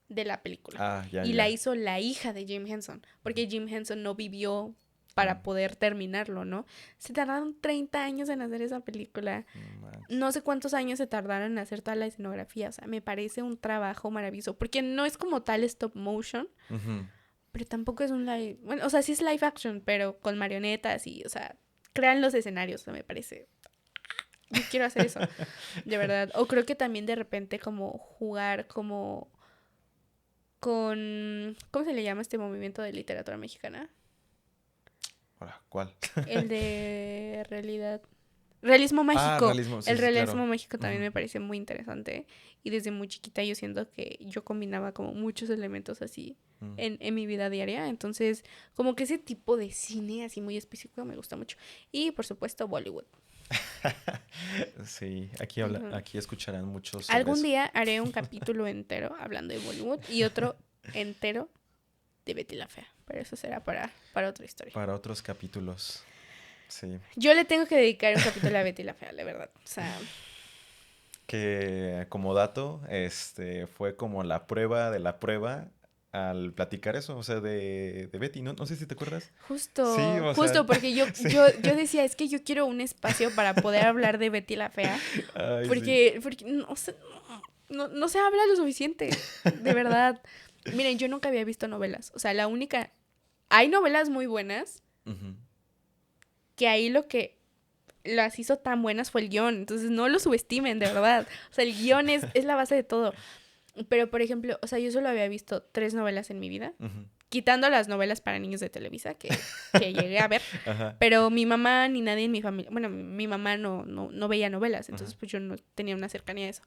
de la película. Ah, ya, Y ya. la hizo la hija de Jim Henson, porque Jim Henson no vivió para poder terminarlo, ¿no? Se tardaron 30 años en hacer esa película. No manches. No sé cuántos años se tardaron en hacer toda la escenografía. O sea, me parece un trabajo maravilloso. Porque no es como tal stop motion, Ujú. pero tampoco es un live. Bueno, o sea, sí es live action, pero con marionetas y, o sea, crean los escenarios. O sea, me parece. Yo quiero hacer eso, de verdad. O creo que también de repente como jugar como con... ¿Cómo se le llama este movimiento de literatura mexicana? Ahora, ¿cuál? El de realidad. Realismo Ah, mágico. realismo, sí, El sí, realismo claro. mágico también Ujú. me parece muy interesante. Y desde muy chiquita yo siento que yo combinaba como muchos elementos así Mm. en mi vida diaria. Entonces, como que ese tipo de cine así muy específico me gusta mucho. Y por supuesto, Bollywood. Sí, Ujú. aquí escucharán mucho sobre Algún eso. día haré un capítulo entero hablando de Bollywood y otro entero de Betty la Fea. Pero eso será para otra historia. Para otros capítulos. Sí. Yo le tengo que dedicar un capítulo a Betty la Fea, la verdad. O sea, Que como dato, fue como la prueba de la prueba al platicar eso, o sea, de Betty, ¿no? No sé si te acuerdas. Sí, justo, o sea, justo porque sí. yo decía, es que yo quiero un espacio para poder hablar de Betty la Fea, Ay, sí. porque no se habla lo suficiente, de verdad. Miren, yo nunca había visto novelas, o sea, hay novelas muy buenas, Ujú. que ahí lo que las hizo tan buenas fue el guión, entonces no lo subestimen, de verdad. O sea, el guión es la base de todo. Pero, por ejemplo, o sea, yo solo había visto 3 novelas en mi vida, Ujú. quitando las novelas para niños de Televisa que llegué a ver. Ajá. Pero mi mamá ni nadie en mi familia, bueno, mi mamá no veía novelas, Ajá. entonces pues yo no tenía una cercanía a eso.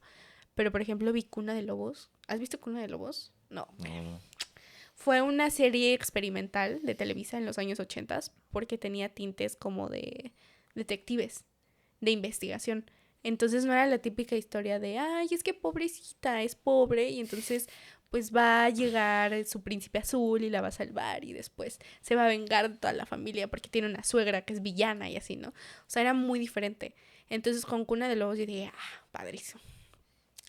Pero, por ejemplo, vi Cuna de Lobos. ¿Has visto Cuna de Lobos? No. No, no. Fue una serie experimental de Televisa en los años 80 porque tenía tintes como de detectives, de investigación. Entonces no era la típica historia de, ay, es que pobrecita, es pobre y entonces pues va a llegar su príncipe azul y la va a salvar y después se va a vengar de toda la familia porque tiene una suegra que es villana y así, ¿no? O sea, era muy diferente. Entonces con Cuna de Lobos yo dije, padrísimo.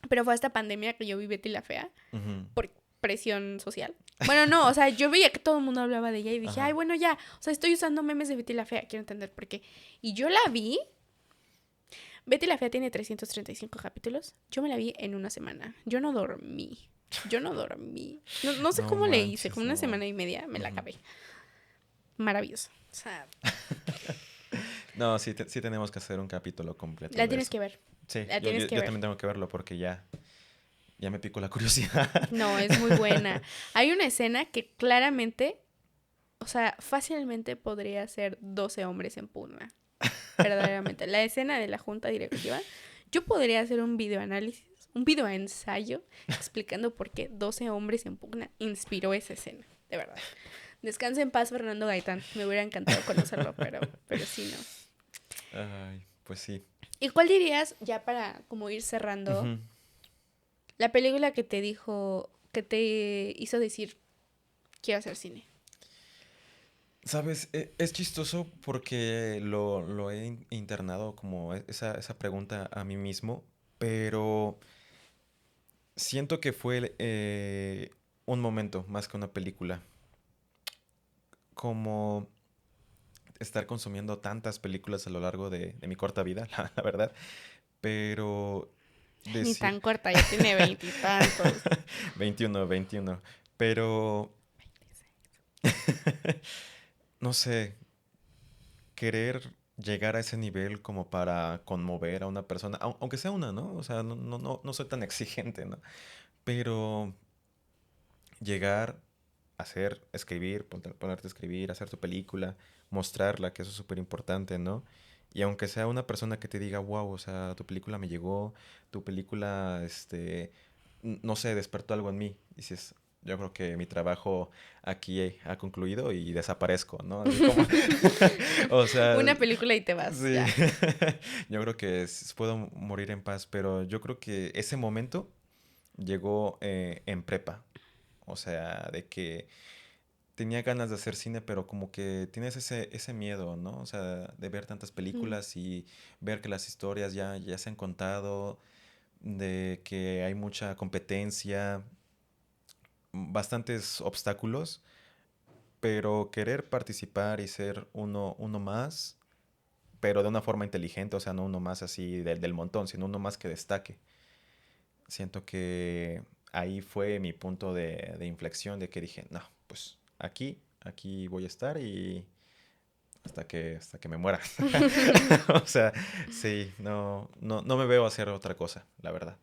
Pero fue esta pandemia que yo vi Betty la Fea Ujú. por presión social. Bueno, no, o sea, yo veía que todo el mundo hablaba de ella y dije, ay, Ajá. bueno, ya, o sea, estoy usando memes de Betty la Fea, quiero entender por qué. Y yo la vi. Betty la Fea tiene 335 capítulos. Yo me la vi en una semana. Yo no dormí. Yo no dormí. No sé No cómo le hice. manches, Como una no. semana y media me la Ujú. acabé. Maravilloso. O sea, No, sí, sí tenemos que hacer un capítulo completo la de tienes eso. que ver. Sí, La yo, tienes yo, que yo ver. también tengo que verlo porque ya me picó la curiosidad. No, es muy buena. Hay una escena que claramente, o sea, fácilmente podría ser 12 hombres en pugna. Verdaderamente. La escena de la junta directiva, yo podría hacer un videoanálisis, un videoensayo explicando por qué 12 hombres en pugna inspiró esa escena. De verdad. Descansa en paz, Fernando Gaitán. Me hubiera encantado conocerlo, pero sí, no. Ay, pues sí. ¿Y cuál dirías, ya para como ir cerrando, Ujú. la película que te dijo, que te hizo decir, quiero hacer cine? Sabes, es chistoso porque lo he internado como esa pregunta a mí mismo, pero siento que fue un momento más que una película. Como estar consumiendo tantas películas a lo largo de mi corta vida, la verdad, pero Ni decir tan corta, ya tiene 20 y tantos. 21, pero no sé, querer llegar a ese nivel como para conmover a una persona, aunque sea una, ¿no? O sea, no soy tan exigente, ¿no? Pero llegar a hacer, escribir, ponerte a escribir, hacer tu película, mostrarla, que eso es súper importante, ¿no? Y aunque sea una persona que te diga, wow, o sea, tu película me llegó, tu película, no sé, despertó algo en mí. Dices, yo creo que mi trabajo aquí ha concluido y desaparezco, ¿no? Así como, o sea, Una película y te vas, sí, ya. yo creo que puedo morir en paz, pero yo creo que ese momento llegó en prepa. O sea, de que tenía ganas de hacer cine, pero como que tienes ese miedo, ¿no? O sea, de ver tantas Mm, películas y ver que las historias ya se han contado, de que hay mucha competencia, bastantes obstáculos, pero querer participar y ser uno más, pero de una forma inteligente, o sea, no uno más así del montón, sino uno más que destaque. Siento que ahí fue mi punto de inflexión, de que dije, no, pues aquí voy a estar y hasta que me muera. O sea, sí, no me veo hacer otra cosa, la verdad.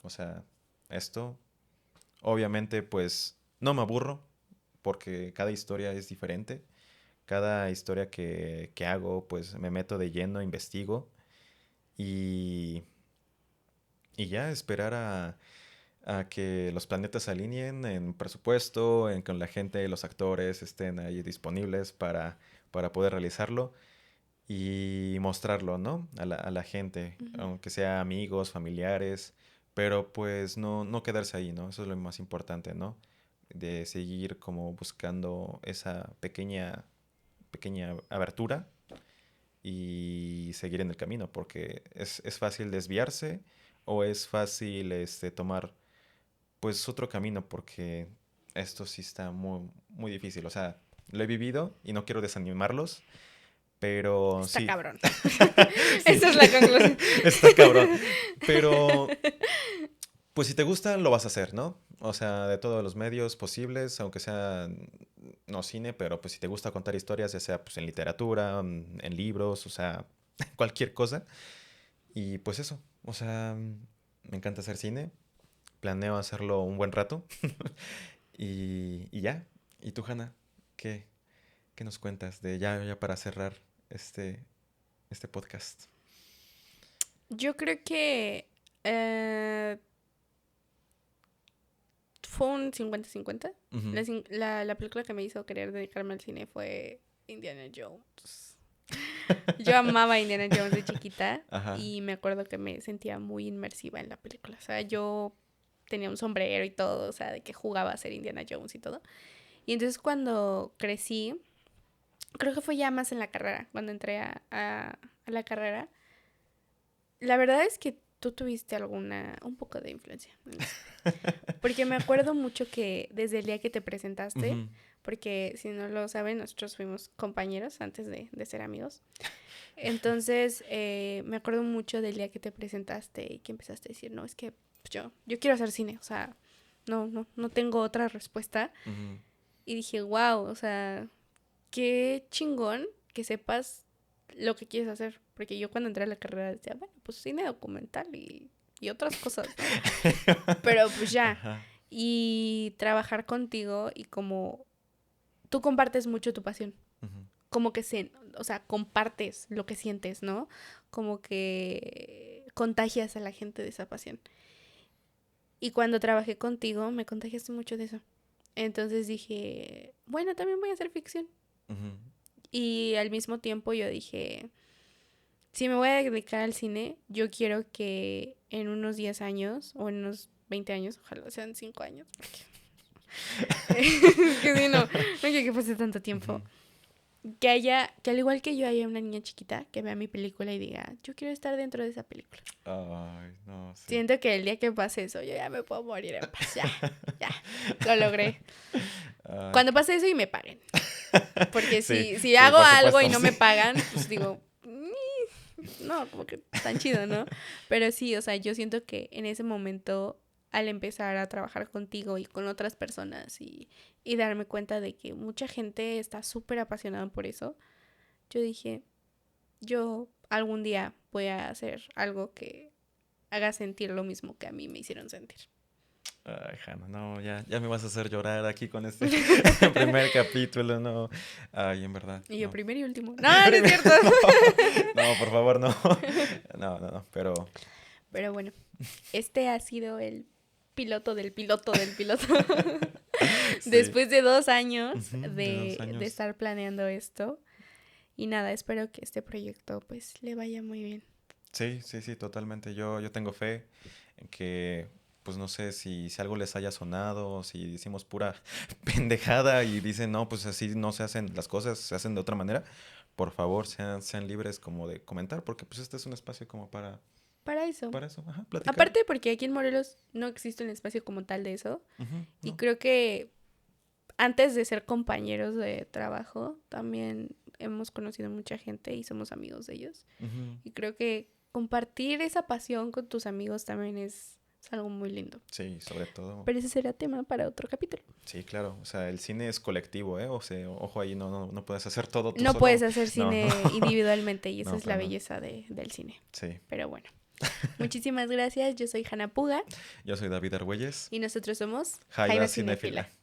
O sea, esto, obviamente, pues no me aburro, porque cada historia es diferente. Cada historia que hago, pues me meto de lleno, investigo y, y ya esperar a que los planetas se alineen en presupuesto, en que la gente, los actores estén ahí disponibles para poder realizarlo y mostrarlo, ¿no? A la gente, ujú. aunque sea amigos, familiares, pero pues no quedarse ahí, ¿no? Eso es lo más importante, ¿no? De seguir como buscando esa pequeña abertura y seguir en el camino, porque es fácil desviarse o es fácil tomar pues otro camino, porque esto sí está muy difícil. O sea, lo he vivido y no quiero desanimarlos, pero Está sí. cabrón. Sí, Esa es la conclusión. está cabrón. Pero, pues si te gusta, lo vas a hacer, ¿no? O sea, de todos los medios posibles, aunque sea no cine, pero pues si te gusta contar historias, ya sea pues en literatura, en libros, o sea, cualquier cosa. Y pues eso, o sea, me encanta hacer cine, planeo hacerlo un buen rato. Y ya. ¿Y tú, Hanna? ¿Qué, qué nos cuentas de ya para cerrar este, este podcast? Yo creo que eh, fue un 50-50. Ujú. La película que me hizo querer dedicarme al cine fue Indiana Jones. Yo amaba a Indiana Jones de chiquita Ajá. y me acuerdo que me sentía muy inmersiva en la película. O sea, yo tenía un sombrero y todo, o sea, de que jugaba a ser Indiana Jones y todo. Y entonces cuando crecí, creo que fue ya más en la carrera, cuando entré a la carrera, la verdad es que tú tuviste un poco de influencia en eso. Porque me acuerdo mucho que desde el día que te presentaste, Ujú. porque si no lo saben, nosotros fuimos compañeros antes de ser amigos. Entonces, me acuerdo mucho del día que te presentaste y que empezaste a decir, no, es que pues, yo quiero hacer cine, o sea, no tengo otra respuesta. Ujú. Y dije, wow, o sea, qué chingón que sepas lo que quieres hacer. Porque yo cuando entré a la carrera decía, bueno, pues cine documental y otras cosas, ¿no? Pero pues ya. Ajá. Y trabajar contigo y como tú compartes mucho tu pasión. Ujú. Como que o sea, compartes lo que sientes, ¿no? Como que contagias a la gente de esa pasión. Y cuando trabajé contigo, me contagiaste mucho de eso. Entonces dije, bueno, también voy a hacer ficción. Ujú. Y al mismo tiempo yo dije, si me voy a dedicar al cine, yo quiero que en unos 10 años o en unos 20 años, ojalá sean 5 años, porque es que sí, no quiero que pase tanto tiempo. Ujú. Que al igual que yo haya una niña chiquita que vea mi película y diga, yo quiero estar dentro de esa película. Ay, no, sí. Siento que el día que pase eso, yo ya me puedo morir en paz, ya, lo logré. Ay. Cuando pase eso y me paguen. Porque Sí, si sí, hago por algo supuesto, y no sí. me pagan, pues digo, no, como que tan chido, ¿no? Pero sí, o sea, yo siento que en ese momento, al empezar a trabajar contigo y con otras personas y darme cuenta de que mucha gente está súper apasionada por eso, yo dije, yo algún día voy a hacer algo que haga sentir lo mismo que a mí me hicieron sentir. Ay, Hanna, no, ya me vas a hacer llorar aquí con este primer capítulo, no. Ay, en verdad, Y yo, no. primero y último. No, no es cierto. No, por favor, no. No, pero Pero bueno, este ha sido el piloto del piloto del piloto. sí. Después de 2 años Ujú, de dos de años. estar planeando esto. Y nada, espero que este proyecto pues le vaya muy bien. Sí, totalmente. Yo tengo fe en que pues no sé si algo les haya sonado, o si decimos pura pendejada y dicen, no, pues así no se hacen las cosas, se hacen de otra manera, por favor, sean libres como de comentar, porque pues este es un espacio como Para eso. para eso, ajá, platicar. Aparte porque aquí en Morelos no existe un espacio como tal de eso. Ujú, Y no. creo que antes de ser compañeros de trabajo, también hemos conocido mucha gente y somos amigos de ellos. Ujú. Y creo que compartir esa pasión con tus amigos también es algo muy lindo. Sí, sobre todo. Pero ese será tema para otro capítulo. Sí, claro. O sea, el cine es colectivo, ¿eh? O sea, ojo ahí, no puedes hacer todo tú No puedes solo. hacer No, no. cine individualmente y esa No, es la pero no. belleza del cine. Sí. Pero bueno, muchísimas gracias. Yo soy Hanna Puga Yo soy David Argüelles. y nosotros somos Jaiba Jaiba Cinéfila. Cinéfila.